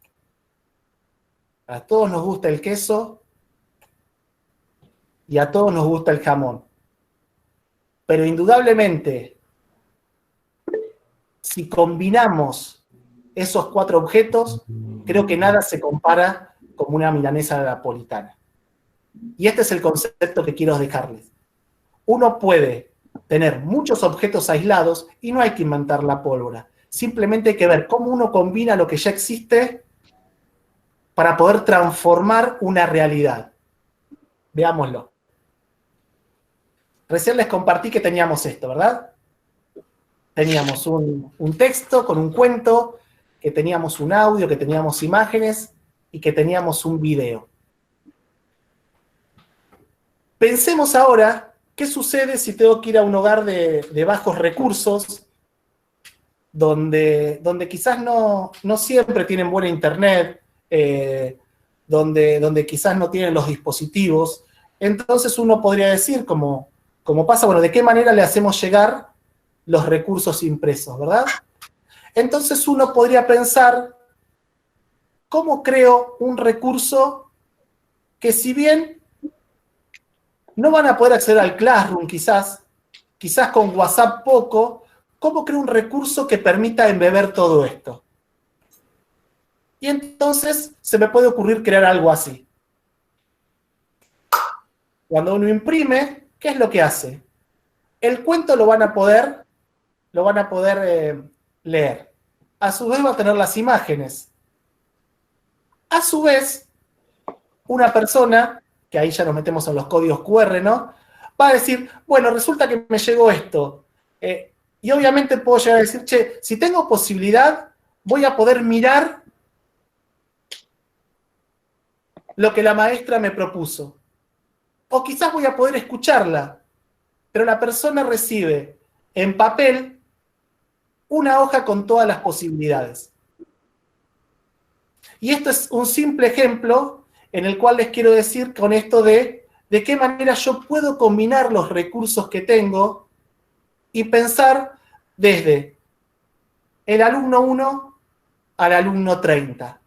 S2: A todos nos gusta el queso. Y a todos nos gusta el jamón. Pero indudablemente, si combinamos esos 4 objetos, creo que nada se compara con una milanesa napolitana. Y este es el concepto que quiero dejarles. Uno puede tener muchos objetos aislados y no hay que inventar la pólvora. Simplemente hay que ver cómo uno combina lo que ya existe para poder transformar una realidad. Veámoslo. Recién les compartí que teníamos esto, ¿verdad? Teníamos un texto con un cuento, que teníamos un audio, que teníamos imágenes y que teníamos un video. Pensemos ahora, ¿qué sucede si tengo que ir a un hogar de bajos recursos, donde quizás no siempre tienen buena internet, donde quizás no tienen los dispositivos? Entonces uno podría decir, como pasa, bueno, ¿de qué manera le hacemos llegar los recursos impresos, verdad? Entonces uno podría pensar, ¿cómo creo un recurso que, si bien no van a poder acceder al Classroom quizás con WhatsApp poco, ¿cómo creo un recurso que permita embeber todo esto? Y entonces se me puede ocurrir crear algo así. Cuando uno imprime, ¿qué es lo que hace? El cuento lo van a poder leer. A su vez va a tener las imágenes. A su vez, una persona, que ahí ya nos metemos en los códigos QR, ¿no? Va a decir, bueno, resulta que me llegó esto. Y obviamente puedo llegar a decir, che, si tengo posibilidad, voy a poder mirar lo que la maestra me propuso. O quizás voy a poder escucharla, pero la persona recibe en papel una hoja con todas las posibilidades. Y esto es un simple ejemplo en el cual les quiero decir con esto de qué manera yo puedo combinar los recursos que tengo y pensar desde el alumno 1 al alumno 30.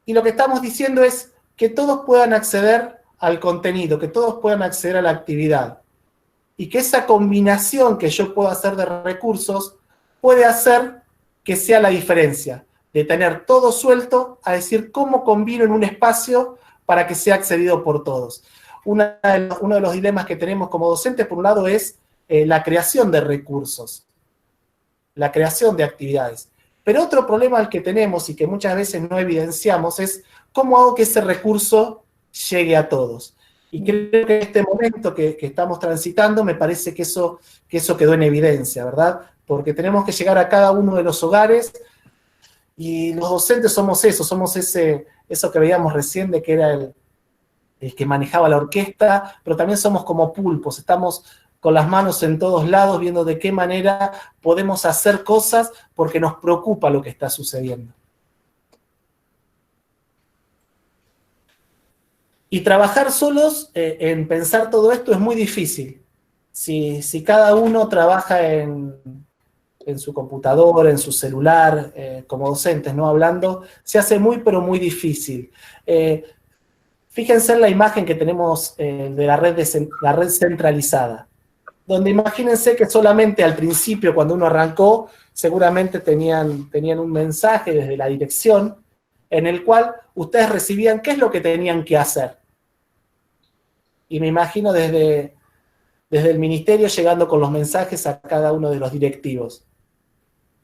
S2: Y lo que estamos diciendo es que todos puedan acceder al contenido, que todos puedan acceder a la actividad. Y que esa combinación que yo puedo hacer de recursos puede hacer que sea la diferencia, de tener todo suelto a decir cómo combino en un espacio para que sea accedido por todos. Uno de los dilemas que tenemos como docentes, por un lado, es la creación de recursos, la creación de actividades. Pero otro problema al que tenemos y que muchas veces no evidenciamos es cómo hago que ese recurso llegue a todos. Y creo que en este momento que estamos transitando, me parece que eso quedó en evidencia, ¿verdad? Porque tenemos que llegar a cada uno de los hogares y los docentes somos eso que veíamos recién de que era el que manejaba la orquesta, pero también somos como pulpos, estamos con las manos en todos lados viendo de qué manera podemos hacer cosas porque nos preocupa lo que está sucediendo. Y trabajar solos en pensar todo esto es muy difícil. Si cada uno trabaja en su computadora, en su celular, como docentes, ¿no? Hablando, se hace muy, pero muy difícil. Fíjense en la imagen que tenemos de la red centralizada, donde imagínense que solamente al principio, cuando uno arrancó, seguramente tenían un mensaje desde la dirección, en el cual ustedes recibían qué es lo que tenían que hacer. Y me imagino desde el ministerio llegando con los mensajes a cada uno de los directivos.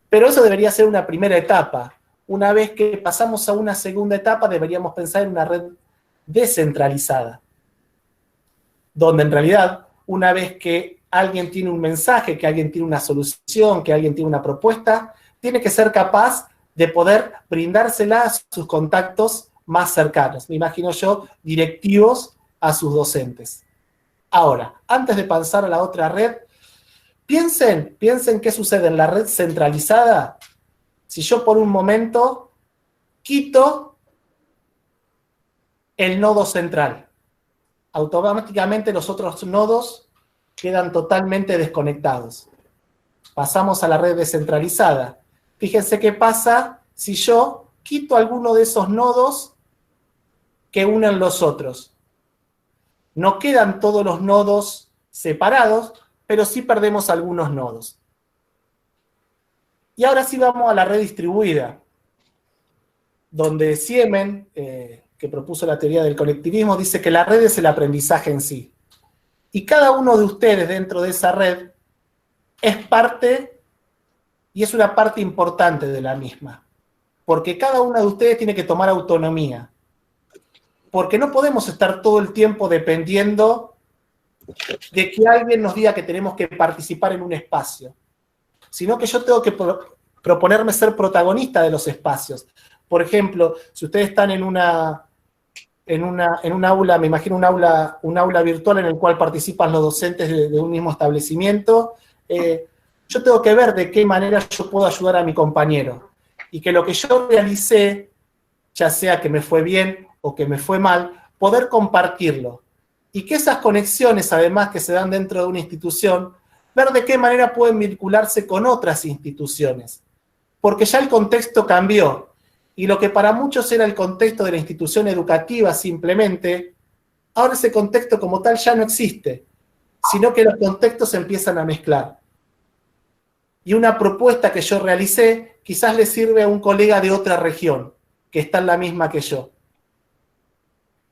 S2: Pero eso debería ser una primera etapa. Una vez que pasamos a una segunda etapa, deberíamos pensar en una red descentralizada, donde en realidad, una vez que alguien tiene un mensaje, que alguien tiene una solución, que alguien tiene una propuesta, tiene que ser capaz de poder brindársela a sus contactos más cercanos. Me imagino yo, directivos a sus docentes. Ahora, antes de pasar a la otra red, piensen qué sucede en la red centralizada si yo por un momento quito el nodo central. Automáticamente los otros nodos quedan totalmente desconectados. pasamos a la red descentralizada. Fíjense qué pasa si yo quito alguno de esos nodos que unen los otros. No quedan todos los nodos separados, pero sí perdemos algunos nodos. Y ahora sí vamos a la red distribuida, donde Siemens, que propuso la teoría del conectivismo, dice que la red es el aprendizaje en sí. Y cada uno de ustedes dentro de esa red es parte, y es una parte importante de la misma. Porque cada uno de ustedes tiene que tomar autonomía. Porque no podemos estar todo el tiempo dependiendo de que alguien nos diga que tenemos que participar en un espacio, sino que yo tengo que proponerme ser protagonista de los espacios. Por ejemplo, si ustedes están en un aula, me imagino un aula virtual en el cual participan los docentes de un mismo establecimiento, yo tengo que ver de qué manera yo puedo ayudar a mi compañero. Y que lo que yo realicé, ya sea que me fue bien o que me fue mal, poder compartirlo. Y que esas conexiones, además, que se dan dentro de una institución, ver de qué manera pueden vincularse con otras instituciones. Porque ya el contexto cambió. Y lo que para muchos era el contexto de la institución educativa simplemente, ahora ese contexto como tal ya no existe, sino que los contextos se empiezan a mezclar. Y una propuesta que yo realicé quizás le sirve a un colega de otra región, que está en la misma que yo.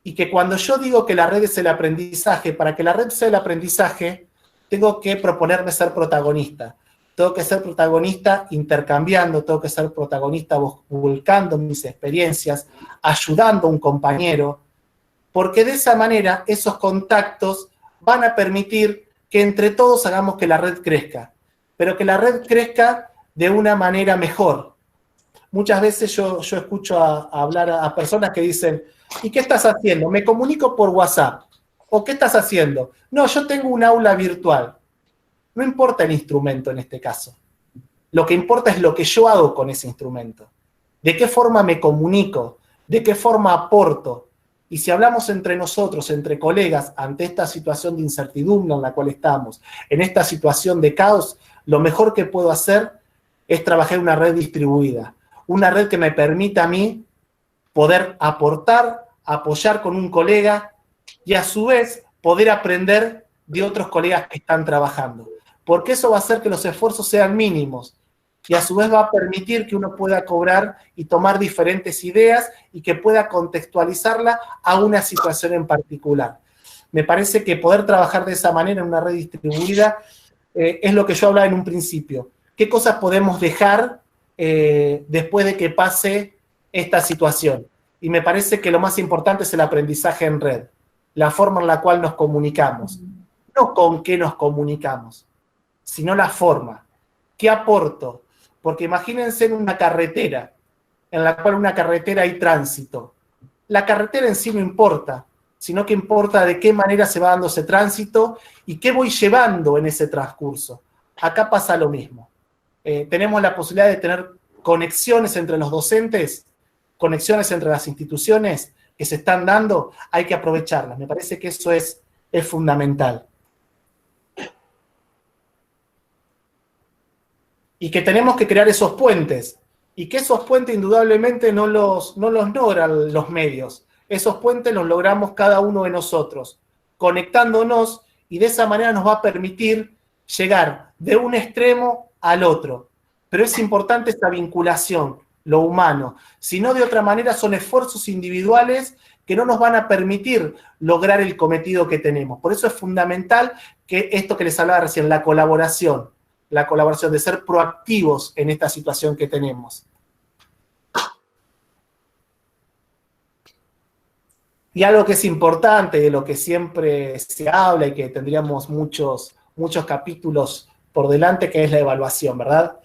S2: Y que cuando yo digo que la red es el aprendizaje, para que la red sea el aprendizaje, tengo que proponerme ser protagonista. Tengo que ser protagonista intercambiando, tengo que ser protagonista volcando mis experiencias, ayudando a un compañero, porque de esa manera esos contactos van a permitir que entre todos hagamos que la red crezca, pero que la red crezca de una manera mejor. Muchas veces yo escucho hablar a personas que dicen, ¿y qué estás haciendo? Me comunico por WhatsApp. ¿O qué estás haciendo? No, yo tengo un aula virtual. No importa el instrumento en este caso. Lo que importa es lo que yo hago con ese instrumento. De qué forma me comunico, de qué forma aporto. Y si hablamos entre nosotros, entre colegas, ante esta situación de incertidumbre en la cual estamos, en esta situación de caos, lo mejor que puedo hacer es trabajar en una red distribuida. Una red que me permita a mí poder aportar, apoyar con un colega y a su vez poder aprender de otros colegas que están trabajando. Porque eso va a hacer que los esfuerzos sean mínimos y a su vez va a permitir que uno pueda cobrar y tomar diferentes ideas y que pueda contextualizarla a una situación en particular. Me parece que poder trabajar de esa manera en una red distribuida es lo que yo hablaba en un principio. ¿Qué cosas podemos dejar después de que pase esta situación? Y me parece que lo más importante es el aprendizaje en red, la forma en la cual nos comunicamos. No con qué nos comunicamos, sino la forma. ¿Qué aporto? Porque imagínense en una carretera, en la cual una carretera hay tránsito. La carretera en sí no importa, sino que importa de qué manera se va dando ese tránsito y qué voy llevando en ese transcurso. Acá pasa lo mismo. Tenemos la posibilidad de tener conexiones entre los docentes, conexiones entre las instituciones que se están dando, hay que aprovecharlas. Me parece que eso es fundamental. Y que tenemos que crear esos puentes. Y que esos puentes indudablemente no los logran los medios. Esos puentes los logramos cada uno de nosotros, conectándonos, y de esa manera nos va a permitir llegar de un extremo al otro. Pero es importante esta vinculación, lo humano. Si no, de otra manera son esfuerzos individuales que no nos van a permitir lograr el cometido que tenemos. Por eso es fundamental que esto que les hablaba recién, la colaboración de ser proactivos en esta situación que tenemos. Y algo que es importante, de lo que siempre se habla y que tendríamos muchos capítulos por delante, que es la evaluación, ¿verdad?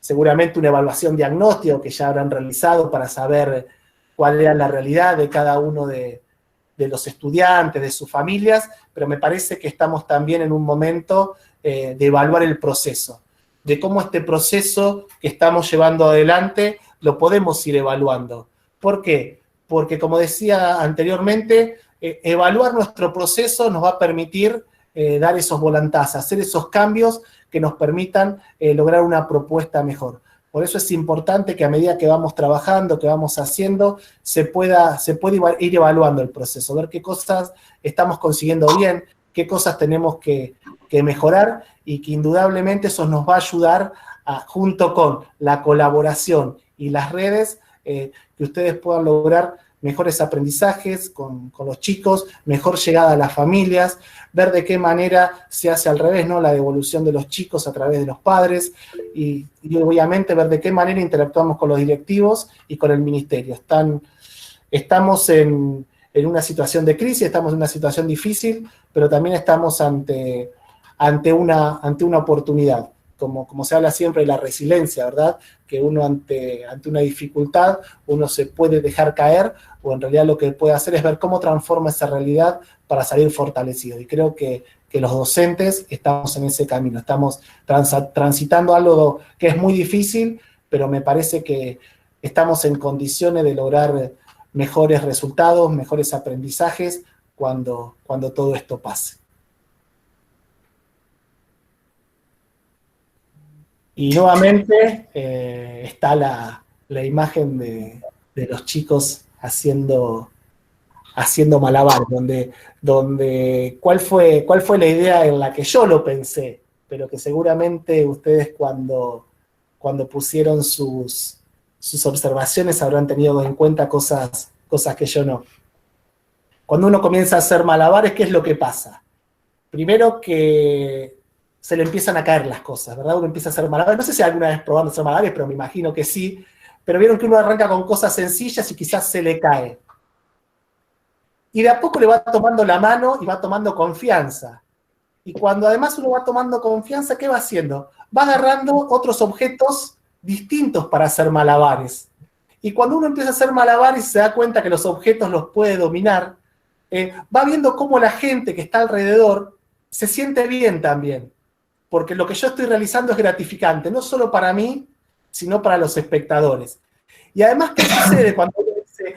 S2: Seguramente una evaluación diagnóstica que ya habrán realizado para saber cuál era la realidad de cada uno de los estudiantes, de sus familias, pero me parece que estamos también en un momento de evaluar el proceso, de cómo este proceso que estamos llevando adelante lo podemos ir evaluando. ¿Por qué? Porque, como decía anteriormente, evaluar nuestro proceso nos va a permitir dar esos volantazos, hacer esos cambios que nos permitan lograr una propuesta mejor. Por eso es importante que a medida que vamos trabajando, que vamos haciendo, se pueda ir evaluando el proceso, ver qué cosas estamos consiguiendo bien, qué cosas tenemos que mejorar, y que indudablemente eso nos va a ayudar junto con la colaboración y las redes, que ustedes puedan lograr mejores aprendizajes con los chicos, mejor llegada a las familias, ver de qué manera se hace al revés, ¿no? La devolución de los chicos a través de los padres, y obviamente ver de qué manera interactuamos con los directivos y con el ministerio. Estamos en una situación de crisis, estamos en una situación difícil, pero también estamos ante una oportunidad. Como se habla siempre de la resiliencia, ¿verdad? Que uno ante una dificultad, uno se puede dejar caer, o en realidad lo que puede hacer es ver cómo transforma esa realidad para salir fortalecido. Y creo que los docentes estamos en ese camino, estamos transitando algo que es muy difícil, pero me parece que estamos en condiciones de lograr mejores resultados, mejores aprendizajes cuando todo esto pase. Y nuevamente está la imagen de los chicos haciendo malabares, donde ¿cuál fue la idea en la que yo lo pensé? Pero que seguramente ustedes cuando pusieron sus observaciones habrán tenido en cuenta cosas que yo no. Cuando uno comienza a hacer malabares, ¿qué es lo que pasa? Primero que se le empiezan a caer las cosas, ¿verdad? Uno empieza a hacer malabares. No sé si alguna vez probando hacer malabares, pero me imagino que sí. Pero vieron que uno arranca con cosas sencillas y quizás se le cae. Y de a poco le va tomando la mano y va tomando confianza. Y cuando además uno va tomando confianza, ¿qué va haciendo? Va agarrando otros objetos distintos para hacer malabares. Y cuando uno empieza a hacer malabares y se da cuenta que los objetos los puede dominar, va viendo cómo la gente que está alrededor se siente bien también. Porque lo que yo estoy realizando es gratificante, no solo para mí, sino para los espectadores. Y además, ¿qué sucede cuando uno dice,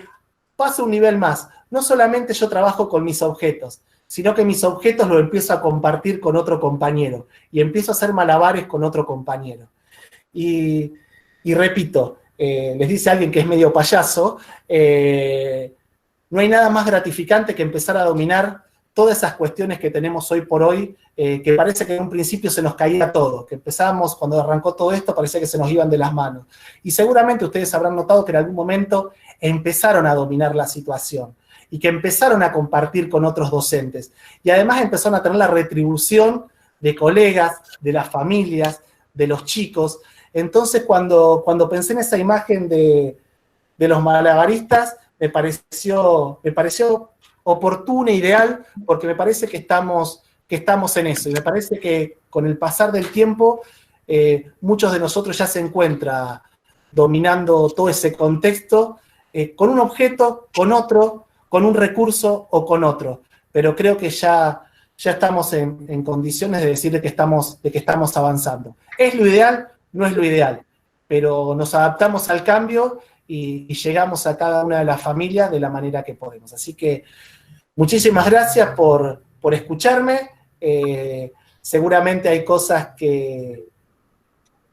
S2: paso un nivel más? No solamente yo trabajo con mis objetos, sino que mis objetos los empiezo a compartir con otro compañero, y empiezo a hacer malabares con otro compañero. Y repito, les dice alguien que es medio payaso, no hay nada más gratificante que empezar a dominar todas esas cuestiones que tenemos hoy por hoy, que parece que en un principio se nos caía todo, que empezamos, cuando arrancó todo esto, parecía que se nos iban de las manos. Y seguramente ustedes habrán notado que en algún momento empezaron a dominar la situación, y que empezaron a compartir con otros docentes. Y además empezaron a tener la retribución de colegas, de las familias, de los chicos. Entonces, cuando pensé en esa imagen de los malabaristas, me pareció oportuna, ideal, porque me parece que estamos en eso. Y me parece que con el pasar del tiempo, muchos de nosotros ya se encuentran dominando todo ese contexto, con un objeto, con otro, con un recurso o con otro. Pero creo que ya estamos en condiciones de decir de que estamos avanzando. ¿Es lo ideal? No es lo ideal, pero nos adaptamos al cambio y llegamos a cada una de las familias de la manera que podemos. Así que muchísimas gracias por escucharme. Seguramente hay cosas que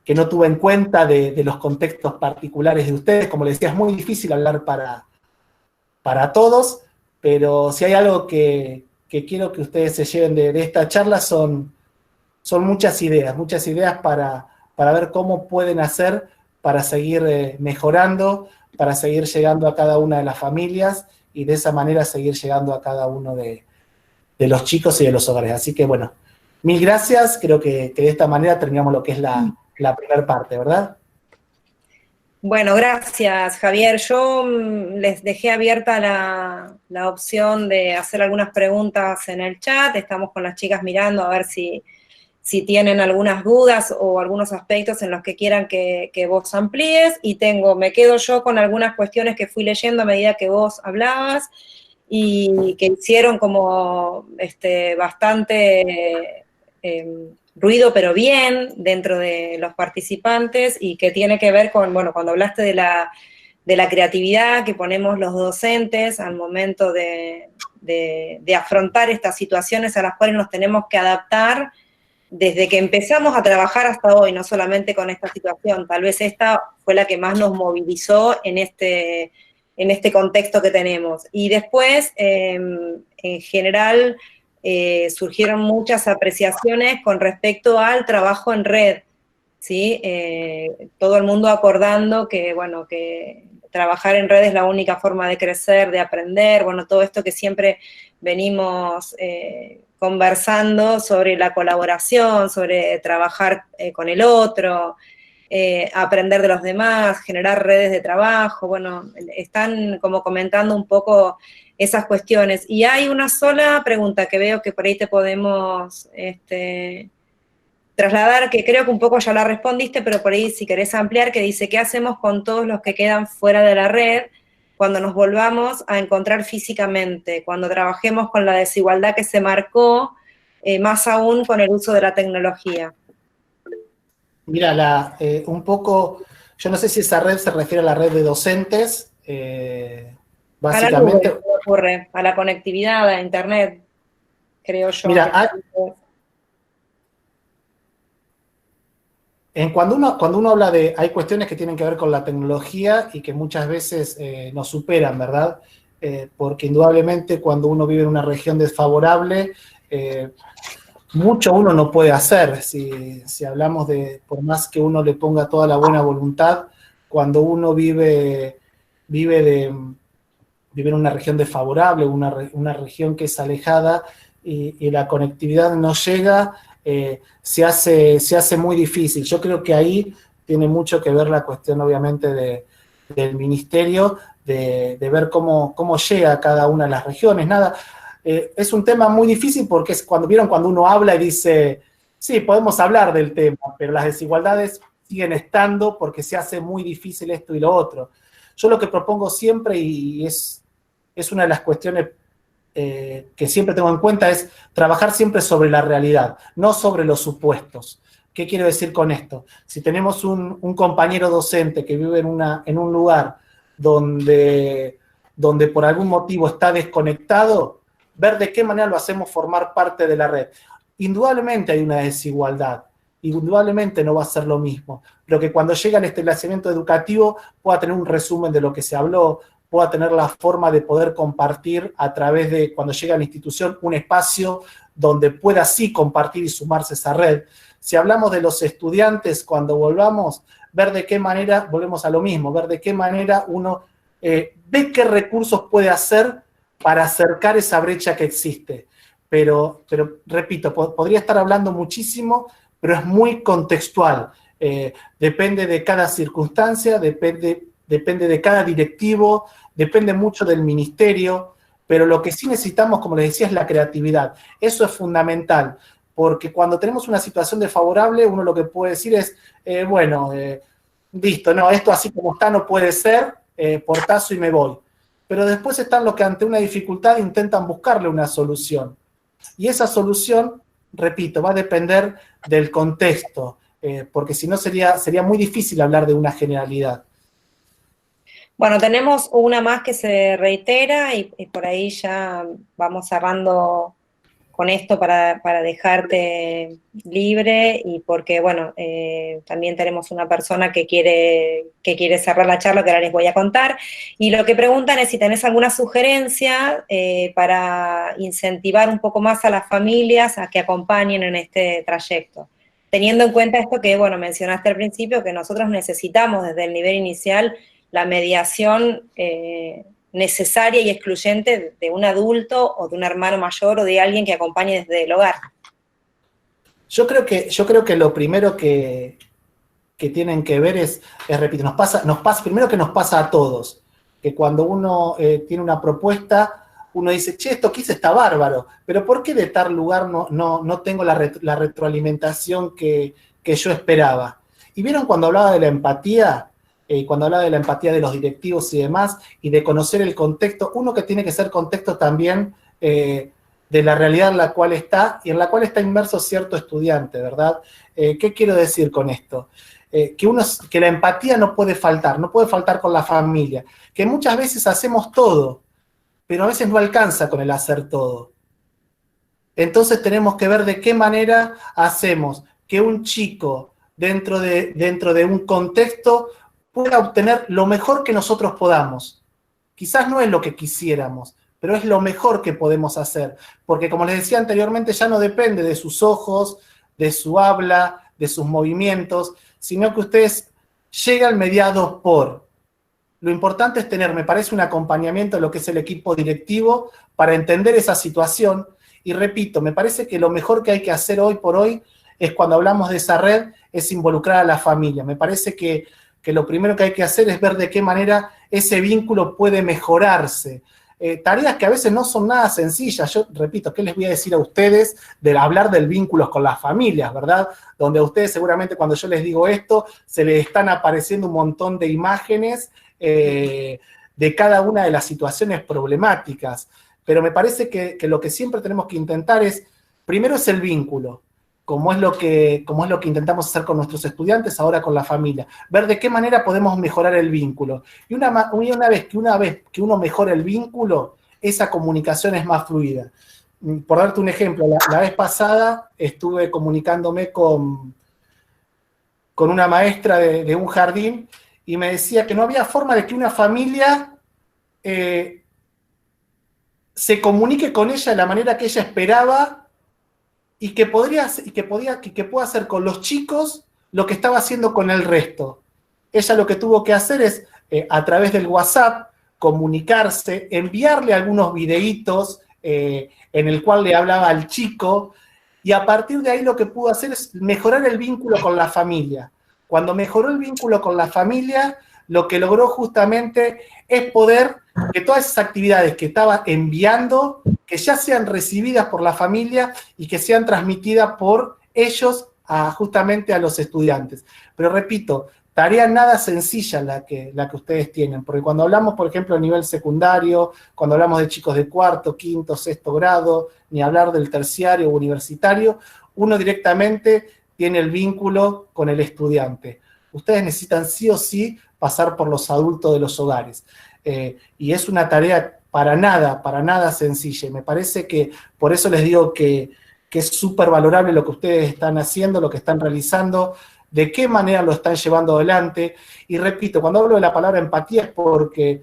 S2: no tuve en cuenta de los contextos particulares de ustedes. Como les decía, es muy difícil hablar para todos, pero si hay algo que quiero que ustedes se lleven de esta charla son muchas ideas para ver cómo pueden hacer para seguir mejorando, para seguir llegando a cada una de las familias, y de esa manera seguir llegando a cada uno de los chicos y de los hogares. Así que bueno, mil gracias. Creo que de esta manera terminamos lo que es la primera parte, ¿verdad?
S1: Bueno, gracias, Javier. Yo les dejé abierta la opción de hacer algunas preguntas en el chat. Estamos con las chicas mirando a ver si tienen algunas dudas o algunos aspectos en los que quieran que vos amplíes, y me quedo yo con algunas cuestiones que fui leyendo a medida que vos hablabas, y que hicieron como bastante ruido, pero bien, dentro de los participantes, y que tiene que ver con, bueno, cuando hablaste de la creatividad que ponemos los docentes al momento de de afrontar estas situaciones a las cuales nos tenemos que adaptar desde que empezamos a trabajar hasta hoy, no solamente con esta situación. Tal vez esta fue la que más nos movilizó en este contexto que tenemos. Y después, en general, surgieron muchas apreciaciones con respecto al trabajo en red, ¿sí? Todo el mundo acordando que, bueno, que trabajar en red es la única forma de crecer, de aprender, bueno, todo esto que siempre venimos conversando sobre la colaboración, sobre trabajar con el otro, aprender de los demás, generar redes de trabajo, bueno, están como comentando un poco esas cuestiones. Y hay una sola pregunta que veo que por ahí te podemos trasladar, que creo que un poco ya la respondiste, pero por ahí si querés ampliar, que dice, ¿qué hacemos con todos los que quedan fuera de la red cuando nos volvamos a encontrar físicamente, cuando trabajemos con la desigualdad que se marcó, más aún con el uso de la tecnología?
S2: Mira, un poco, yo no sé si esa red se refiere a la red de docentes, básicamente.
S1: A la nube, ¿qué ocurre? A la conectividad, a internet, creo yo.
S2: Mira, cuando uno habla hay cuestiones que tienen que ver con la tecnología y que muchas veces nos superan, ¿verdad? Porque indudablemente cuando uno vive en una región desfavorable, mucho uno no puede hacer. Si hablamos por más que uno le ponga toda la buena voluntad, cuando uno vive en una región desfavorable, una región que es alejada y la conectividad no llega, se hace muy difícil. Yo creo que ahí tiene mucho que ver la cuestión, obviamente, del ministerio, de ver cómo llega a cada una de las regiones. Es un tema muy difícil porque es cuando uno habla y dice, sí, podemos hablar del tema, pero las desigualdades siguen estando porque se hace muy difícil esto y lo otro. Yo lo que propongo siempre, y es una de las cuestiones que siempre tengo en cuenta, es trabajar siempre sobre la realidad, no sobre los supuestos. ¿Qué quiero decir con esto? Si tenemos un compañero docente que vive en un lugar donde por algún motivo está desconectado, ver de qué manera lo hacemos formar parte de la red. Indudablemente hay una desigualdad, indudablemente no va a ser lo mismo, pero que cuando llega al establecimiento educativo pueda tener un resumen de lo que se habló, pueda tener la forma de poder compartir a través de, cuando llega a la institución, un espacio donde pueda sí compartir y sumarse a esa red. Si hablamos de los estudiantes, cuando volvamos, ver de qué manera, volvemos a lo mismo, ver de qué manera uno ve qué recursos puede hacer para acercar esa brecha que existe. Pero repito, podría estar hablando muchísimo, pero es muy contextual. Depende de cada circunstancia, depende de cada directivo, depende mucho del ministerio, pero lo que sí necesitamos, como les decía, es la creatividad. Eso es fundamental, porque cuando tenemos una situación desfavorable, uno lo que puede decir es, listo, no, esto así como está no puede ser, portazo y me voy. Pero después están los que ante una dificultad intentan buscarle una solución. Y esa solución, repito, va a depender del contexto, porque si no sería muy difícil hablar de una generalidad.
S1: Bueno, tenemos una más que se reitera y por ahí ya vamos cerrando con esto para dejarte libre y porque, bueno, también tenemos una persona que quiere cerrar la charla que ahora les voy a contar. Y lo que preguntan es si tenés alguna sugerencia para incentivar un poco más a las familias a que acompañen en este trayecto. Teniendo en cuenta esto que, bueno, mencionaste al principio, que nosotros necesitamos desde el nivel inicial la mediación necesaria y excluyente de un adulto o de un hermano mayor o de alguien que acompañe desde el hogar.
S2: Yo creo que lo primero que tienen que ver es repito, nos pasa primero que nos pasa a todos, que cuando uno tiene una propuesta, uno dice, che, esto que hice está bárbaro, pero ¿por qué de tal lugar no tengo la retroalimentación que yo esperaba? ¿Y vieron cuando hablaba de la empatía? Cuando hablaba de la empatía de los directivos y demás, y de conocer el contexto, uno que tiene que ser contexto también de la realidad en la cual está, y en la cual está inmerso cierto estudiante, ¿verdad? ¿Qué quiero decir con esto? Que la empatía no puede faltar con la familia, que muchas veces hacemos todo, pero a veces no alcanza con el hacer todo. Entonces tenemos que ver de qué manera hacemos que un chico dentro de un contexto pueda obtener lo mejor que nosotros podamos. Quizás no es lo que quisiéramos, pero es lo mejor que podemos hacer. Porque como les decía anteriormente, ya no depende de sus ojos, de su habla, de sus movimientos, sino que ustedes llegan mediados por. Lo importante es tener, me parece, un acompañamiento de lo que es el equipo directivo para entender esa situación. Y repito, me parece que lo mejor que hay que hacer hoy por hoy es cuando hablamos de esa red, es involucrar a la familia. Me parece que lo primero que hay que hacer es ver de qué manera ese vínculo puede mejorarse. Tareas que a veces no son nada sencillas. Yo repito, ¿qué les voy a decir a ustedes de hablar del vínculo con las familias, verdad? Donde a ustedes seguramente cuando yo les digo esto, se les están apareciendo un montón de imágenes de cada una de las situaciones problemáticas. Pero me parece que lo que siempre tenemos que intentar es, primero es el vínculo, como es lo que intentamos hacer con nuestros estudiantes, ahora con la familia. Ver de qué manera podemos mejorar el vínculo. Y una vez que uno mejora el vínculo, esa comunicación es más fluida. Por darte un ejemplo, la vez pasada estuve comunicándome con una maestra de un jardín y me decía que no había forma de que una familia se comunique con ella de la manera que ella esperaba y que pueda hacer con los chicos lo que estaba haciendo con el resto. Ella lo que tuvo que hacer es, a través del WhatsApp, comunicarse, enviarle algunos videitos en el cual le hablaba al chico, y a partir de ahí lo que pudo hacer es mejorar el vínculo con la familia. Cuando mejoró el vínculo con la familia, lo que logró justamente es poder que todas esas actividades que estaba enviando, que ya sean recibidas por la familia y que sean transmitidas por ellos justamente a los estudiantes. Pero repito, tarea nada sencilla la que ustedes tienen, porque cuando hablamos, por ejemplo, a nivel secundario, cuando hablamos de chicos de cuarto, quinto, sexto grado, ni hablar del terciario o universitario, uno directamente tiene el vínculo con el estudiante. Ustedes necesitan sí o sí pasar por los adultos de los hogares. Y es una tarea para nada sencilla. Y me parece que por eso les digo que es súper valorable lo que ustedes están haciendo, lo que están realizando, de qué manera lo están llevando adelante. Y repito, cuando hablo de la palabra empatía es porque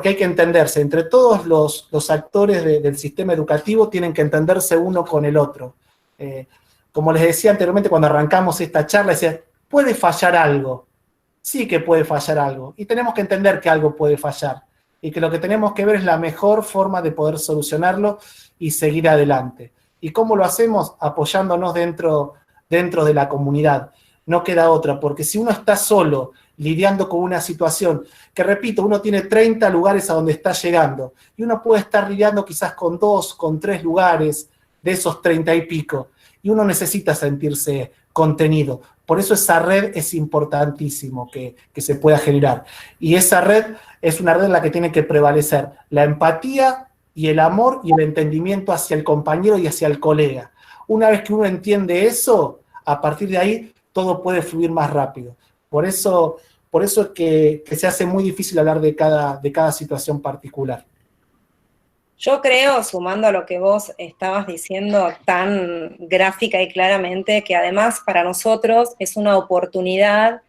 S2: hay que entenderse. Entre todos los actores del sistema educativo tienen que entenderse uno con el otro. Como les decía anteriormente cuando arrancamos esta charla, decía, puede fallar algo. Sí que puede fallar algo. Y tenemos que entender que algo puede fallar. Y que lo que tenemos que ver es la mejor forma de poder solucionarlo y seguir adelante. ¿Y cómo lo hacemos? Apoyándonos dentro de la comunidad. No queda otra, porque si uno está solo lidiando con una situación, que repito, uno tiene 30 lugares a donde está llegando, y uno puede estar lidiando quizás con 2, con 3 lugares de esos 30 y pico, y uno necesita sentirse contenido. Por eso esa red es importantísimo que se pueda generar. Y esa red es una red en la que tiene que prevalecer la empatía y el amor y el entendimiento hacia el compañero y hacia el colega. Una vez que uno entiende eso, a partir de ahí todo puede fluir más rápido. Por eso es que se hace muy difícil hablar de cada situación particular.
S1: Yo creo, sumando a lo que vos estabas diciendo tan gráfica y claramente, que además para nosotros es una oportunidad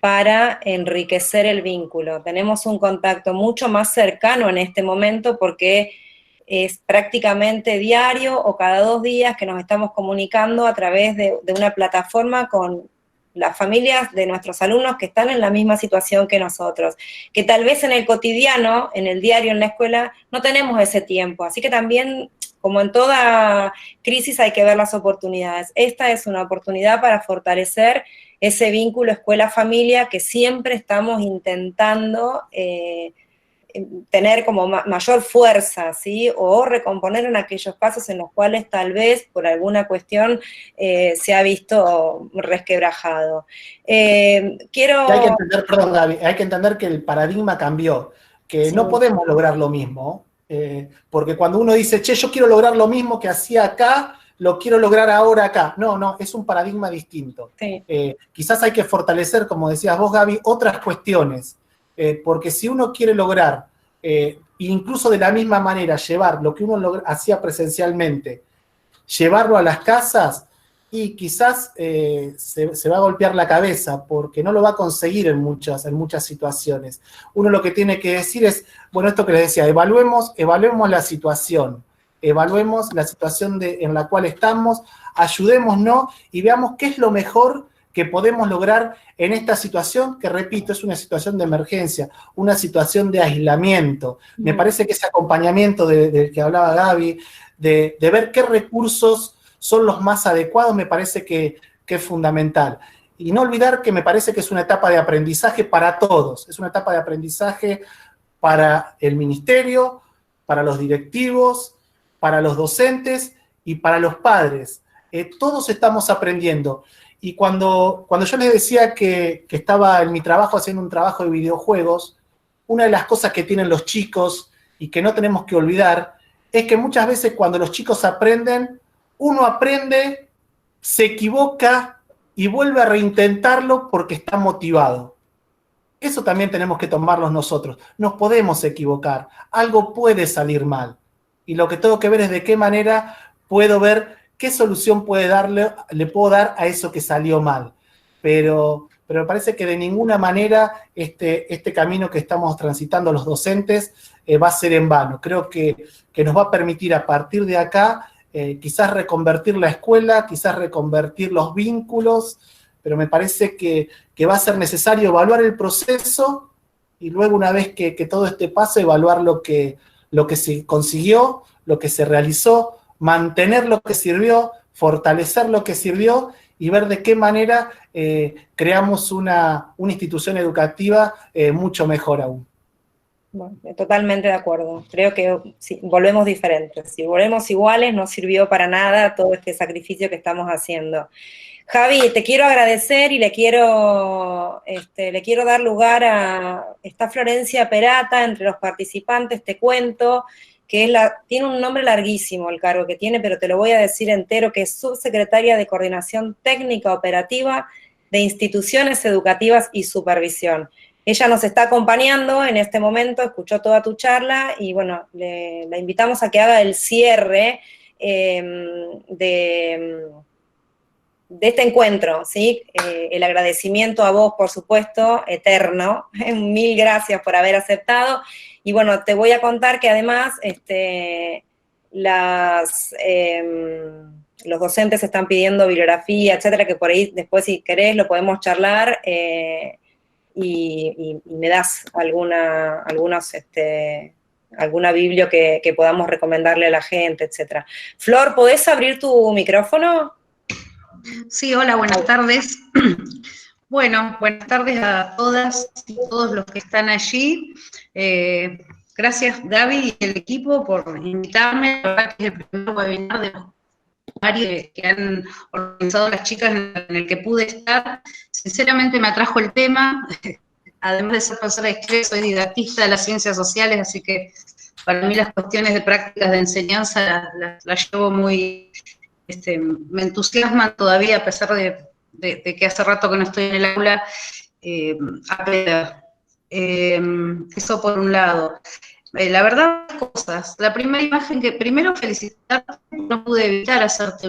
S1: para enriquecer el vínculo. Tenemos un contacto mucho más cercano en este momento porque es prácticamente diario o cada 2 días que nos estamos comunicando a través de una plataforma con las familias de nuestros alumnos que están en la misma situación que nosotros, que tal vez en el cotidiano, en el diario, en la escuela, no tenemos ese tiempo. Así que también, como en toda crisis, hay que ver las oportunidades. Esta es una oportunidad para fortalecer ese vínculo escuela-familia que siempre estamos intentando tener como mayor fuerza, ¿sí? O recomponer en aquellos casos en los cuales tal vez por alguna cuestión se ha visto resquebrajado.
S2: Hay que entender, perdón, Gaby, hay que entender que el paradigma cambió, que sí. No podemos lograr lo mismo, porque cuando uno dice, che, yo quiero lograr lo mismo que hacía acá, lo quiero lograr ahora acá. No, es un paradigma distinto. Sí. Quizás hay que fortalecer, como decías vos, Gaby, otras cuestiones. Porque si uno quiere lograr incluso de la misma manera, llevar lo que uno hacía presencialmente, llevarlo a las casas, y quizás se va a golpear la cabeza porque no lo va a conseguir en muchas situaciones. Uno lo que tiene que decir es, bueno, esto que les decía, evaluemos la situación en la cual estamos, ayudémonos y veamos qué es lo mejor que podemos lograr en esta situación, que repito, es una situación de emergencia, una situación de aislamiento. Me parece que ese acompañamiento del que hablaba Gaby, de ver qué recursos son los más adecuados, me parece que es fundamental. Y no olvidar que me parece que es una etapa de aprendizaje para todos, es una etapa de aprendizaje para el ministerio, para los directivos, para los docentes y para los padres. Todos estamos aprendiendo. Y cuando yo les decía que estaba en mi trabajo haciendo un trabajo de videojuegos, una de las cosas que tienen los chicos y que no tenemos que olvidar es que muchas veces cuando los chicos aprenden, uno aprende, se equivoca y vuelve a reintentarlo porque está motivado. Eso también tenemos que tomarlos nosotros. Nos podemos equivocar, algo puede salir mal. Y lo que tengo que ver es de qué manera puedo ver qué solución le puedo dar a eso que salió mal. Pero me parece que de ninguna manera este camino que estamos transitando los docentes va a ser en vano. Creo que nos va a permitir a partir de acá quizás reconvertir la escuela, quizás reconvertir los vínculos, pero me parece que va a ser necesario evaluar el proceso y luego una vez que todo este pase, evaluar lo que se consiguió, lo que se realizó, mantener lo que sirvió, fortalecer lo que sirvió y ver de qué manera creamos una institución educativa mucho mejor aún.
S1: Bueno, totalmente de acuerdo. Creo que si volvemos diferentes. Si volvemos iguales, no sirvió para nada todo este sacrificio que estamos haciendo. Javi, te quiero agradecer y le quiero dar lugar a... Está Florencia Perata entre los participantes, te cuento, que tiene un nombre larguísimo el cargo que tiene, pero te lo voy a decir entero, que es subsecretaria de Coordinación Técnica Operativa de Instituciones Educativas y Supervisión. Ella nos está acompañando en este momento, escuchó toda tu charla y bueno, la invitamos a que haga el cierre de este encuentro, ¿sí? El agradecimiento a vos, por supuesto, eterno. Mil gracias por haber aceptado. Y bueno, te voy a contar que además los docentes están pidiendo bibliografía, etcétera, que por ahí después si querés lo podemos charlar y me das alguna biblio que podamos recomendarle a la gente, etcétera. Flor, ¿podés abrir tu micrófono?
S3: Sí, hola, buenas tardes. Bueno, buenas tardes a todas y todos los que están allí. Gracias, Gaby y el equipo, por invitarme. La verdad que es el primer webinar de los varios que han organizado las chicas en el que pude estar. Sinceramente me atrajo el tema. Además de ser profesora de historia, soy didactista de las ciencias sociales, así que para mí las cuestiones de prácticas de enseñanza las llevo muy... me entusiasman todavía, a pesar de que hace rato que no estoy en el aula, aprender. Eso por un lado. La verdad, cosas. La primera imagen que, primero felicitarte, no pude evitar hacerte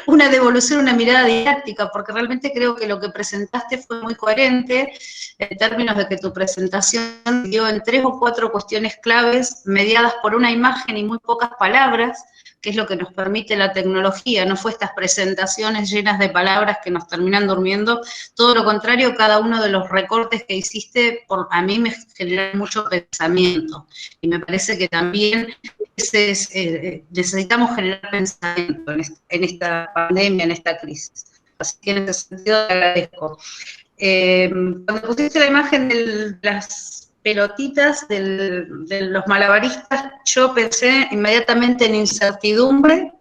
S3: una devolución, una mirada didáctica, porque realmente creo que lo que presentaste fue muy coherente, en términos de que tu presentación dio en 3 o 4 cuestiones claves, mediadas por una imagen y muy pocas palabras, que es lo que nos permite la tecnología, no fue estas presentaciones llenas de palabras que nos terminan durmiendo, todo lo contrario, cada uno de los recortes que hiciste, a mí me generan mucho pensamiento, y me parece que también necesitamos generar pensamiento en esta pandemia, en esta crisis, así que en ese sentido te agradezco. Cuando pusiste la imagen de las pelotitas de los malabaristas, yo pensé inmediatamente en incertidumbre,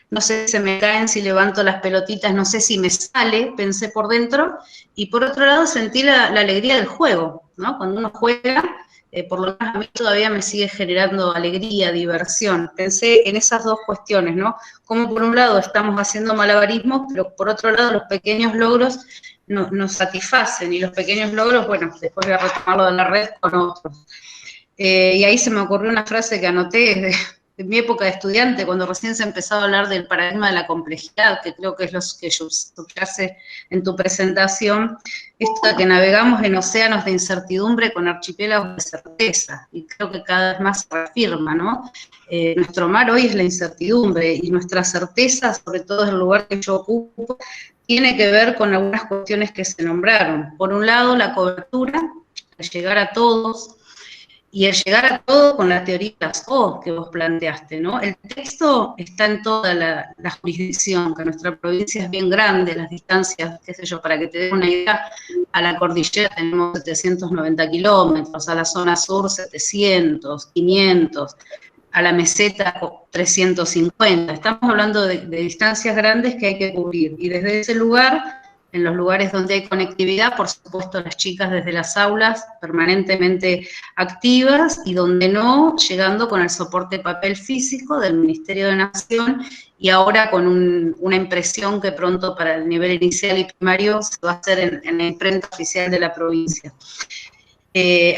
S3: no sé si se me caen, si levanto las pelotitas, no sé si me sale, pensé por dentro, y por otro lado sentí la alegría del juego, ¿no? Cuando uno juega, por lo menos a mí todavía me sigue generando alegría, diversión. Pensé en esas dos cuestiones, ¿no? Como por un lado estamos haciendo malabarismo, pero por otro lado los pequeños logros nos satisfacen, y los pequeños logros, bueno, después voy a retomarlo de la red con otros. Y ahí se me ocurrió una frase que anoté de mi época de estudiante, cuando recién se empezaba a hablar del paradigma de la complejidad, que creo que es lo que subyace en tu presentación, esto de que navegamos en océanos de incertidumbre con archipiélagos de certeza, y creo que cada vez más se reafirma, ¿no? Nuestro mar hoy es la incertidumbre, y nuestra certeza, sobre todo en el lugar que yo ocupo, tiene que ver con algunas cuestiones que se nombraron. Por un lado, la cobertura, el llegar a todos, y el llegar a todo con la teoría de las O que vos planteaste, ¿no? El texto está en toda la jurisdicción, que nuestra provincia es bien grande, las distancias, qué sé yo, para que te dé una idea, a la cordillera tenemos 790 kilómetros, a la zona sur 700, 500, a la meseta 350. Estamos hablando de distancias grandes que hay que cubrir, y desde ese lugar, en los lugares donde hay conectividad, por supuesto las chicas desde las aulas permanentemente activas, y donde no, llegando con el soporte de papel físico del Ministerio de Nación, y ahora con una impresión que pronto para el nivel inicial y primario se va a hacer en la imprenta oficial de la provincia.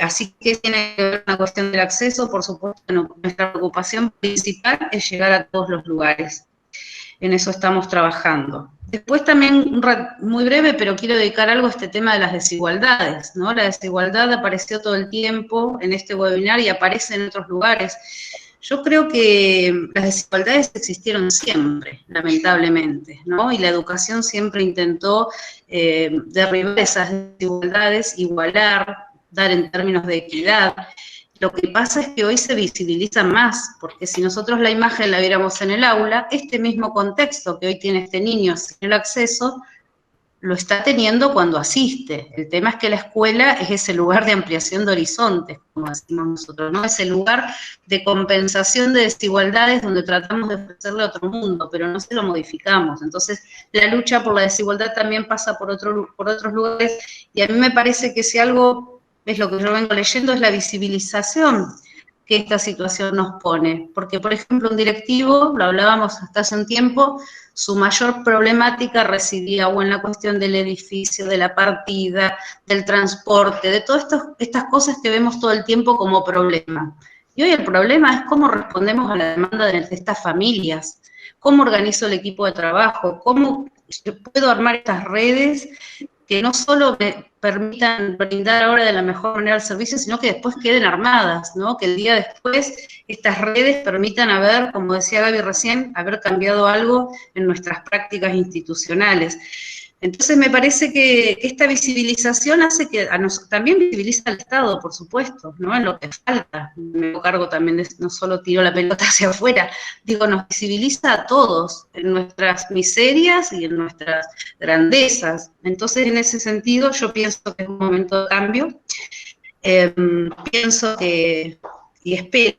S3: Así que tiene que ver con la cuestión del acceso. Por supuesto, nuestra preocupación principal es llegar a todos los lugares. En eso estamos trabajando. Después también, muy breve, pero quiero dedicar algo a este tema de las desigualdades, ¿no? La desigualdad apareció todo el tiempo en este webinar y aparece en otros lugares. Yo creo que las desigualdades existieron siempre, lamentablemente, ¿no? Y la educación siempre intentó derribar esas desigualdades, igualar, dar en términos de equidad. Lo que pasa es que hoy se visibiliza más, porque si nosotros la imagen la viéramos en el aula, este mismo contexto que hoy tiene este niño sin el acceso, lo está teniendo cuando asiste. El tema es que la escuela es ese lugar de ampliación de horizontes, como decimos nosotros, ¿no? Es el lugar de compensación de desigualdades donde tratamos de ofrecerle otro mundo, pero no se lo modificamos. Entonces, la lucha por la desigualdad también pasa por otros lugares, y a mí me parece que si algo es lo que yo vengo leyendo, es la visibilización que esta situación nos pone. Porque, por ejemplo, un directivo, lo hablábamos hasta hace un tiempo, su mayor problemática residía o en la cuestión del edificio, de la partida, del transporte, de todas estas cosas que vemos todo el tiempo como problema. Y hoy el problema es cómo respondemos a la demanda de estas familias, cómo organizo el equipo de trabajo, cómo puedo armar estas redes que no solo me permitan brindar ahora de la mejor manera el servicio, sino que después queden armadas, ¿no? Que el día después estas redes permitan haber, como decía Gaby recién, haber cambiado algo en nuestras prácticas institucionales. Entonces me parece que esta visibilización hace que también visibiliza al Estado, por supuesto, ¿no? En lo que falta. Me hago cargo también de, no solo tiro la pelota hacia afuera, digo, nos visibiliza a todos en nuestras miserias y en nuestras grandezas. Entonces, en ese sentido, yo pienso que es un momento de cambio. Pienso que, y espero,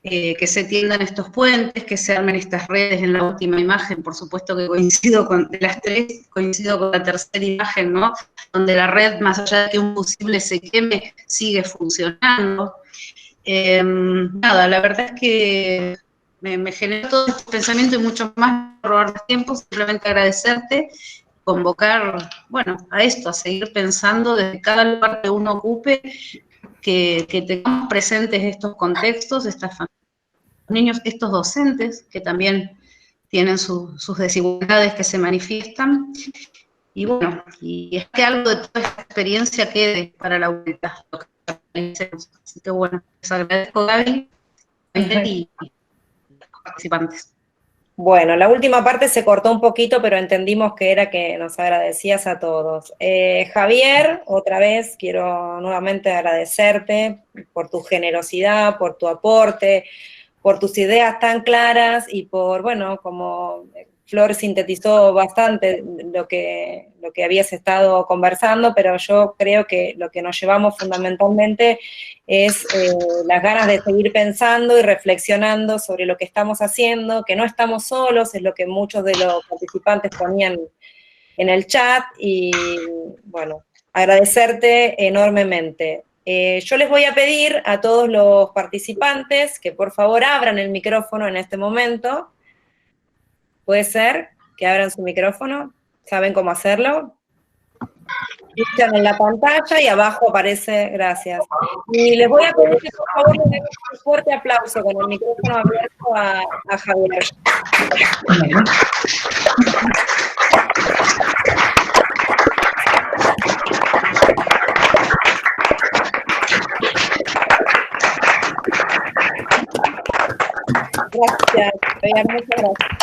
S3: que se tiendan estos puentes, que se armen estas redes. En la última imagen, por supuesto que coincido de las tres, coincido con la tercera imagen, ¿no? Donde la red, más allá de que un fusible se queme, sigue funcionando. Nada, la verdad es que me generó todo este pensamiento y mucho más, robar los tiempos, simplemente agradecerte, convocar, bueno, a esto, a seguir pensando desde cada lugar que uno ocupe, que tengamos presentes estos contextos, estas familias, niños, estos docentes que también tienen sus desigualdades que se manifiestan, y bueno, y es que algo de toda esta experiencia quede para la vuelta. Así que bueno, les agradezco, Gaby, y los participantes.
S1: Bueno, la última parte se cortó un poquito, pero entendimos que era que nos agradecías a todos. Javier, otra vez quiero nuevamente agradecerte por tu generosidad, por tu aporte, por tus ideas tan claras y por, bueno, como Flor sintetizó bastante lo que habías estado conversando, pero yo creo que lo que nos llevamos fundamentalmente es las ganas de seguir pensando y reflexionando sobre lo que estamos haciendo, que no estamos solos, es lo que muchos de los participantes ponían en el chat, y bueno, agradecerte enormemente. Yo les voy a pedir a todos los participantes que por favor abran el micrófono en este momento. ¿Puede ser que abran su micrófono? ¿Saben cómo hacerlo? pichan en la pantalla y abajo aparece, gracias. Y les voy a pedir que por favor le den un fuerte aplauso con el micrófono abierto a Javier. Gracias, Javier, muchas gracias.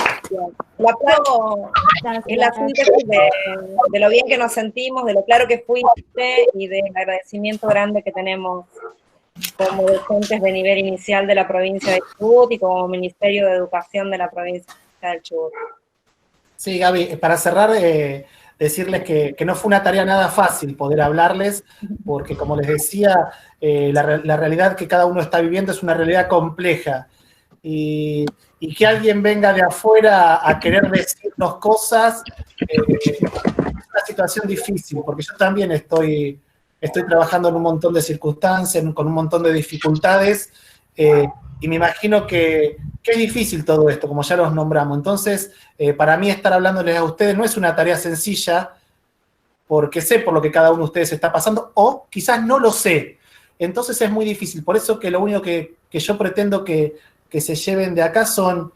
S1: Le aplaudo en la síntesis de lo bien que nos sentimos, de lo claro que fuiste y del agradecimiento grande que tenemos como docentes de nivel inicial de la provincia de Chubut y como Ministerio de Educación de la provincia del Chubut.
S2: Sí, Gaby, para cerrar, decirles que no fue una tarea nada fácil poder hablarles, porque como les decía, la realidad que cada uno está viviendo es una realidad compleja. Y que alguien venga de afuera a querer decirnos cosas, es una situación difícil, porque yo también estoy trabajando en un montón de circunstancias, con un montón de dificultades, y me imagino que es difícil todo esto, como ya los nombramos. Entonces, para mí estar hablándoles a ustedes no es una tarea sencilla, porque sé por lo que cada uno de ustedes está pasando, o quizás no lo sé. Entonces es muy difícil. Por eso que lo único que yo pretendo que se lleven de acá son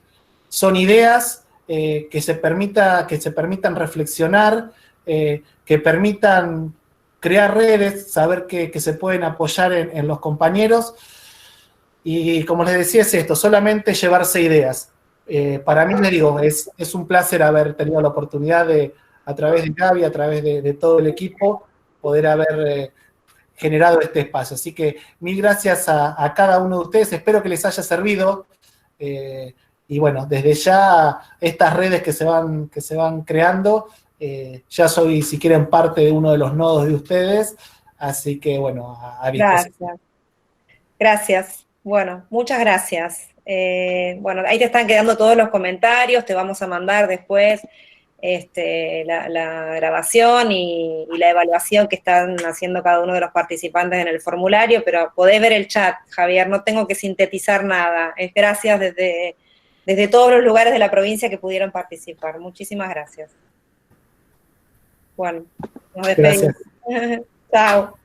S2: ideas que se permitan reflexionar, que permitan crear redes, saber que se pueden apoyar en los compañeros. Y como les decía, es esto, solamente llevarse ideas. Para mí, les digo, es un placer haber tenido la oportunidad de, a través de Gaby, a través de todo el equipo, poder haber generado este espacio. Así que mil gracias a cada uno de ustedes, espero que les haya servido. Y bueno, desde ya estas redes que se van creando, ya soy, si quieren, parte de uno de los nodos de ustedes, así que bueno, a
S1: disposición. Gracias. Bueno, muchas gracias. Bueno, ahí te están quedando todos los comentarios, te vamos a mandar después la grabación y la evaluación que están haciendo cada uno de los participantes en el formulario, pero podés ver el chat, Javier, no tengo que sintetizar nada. Es gracias desde todos los lugares de la provincia que pudieron participar. Muchísimas gracias. Bueno, nos despedimos.
S2: Gracias.
S1: Chao.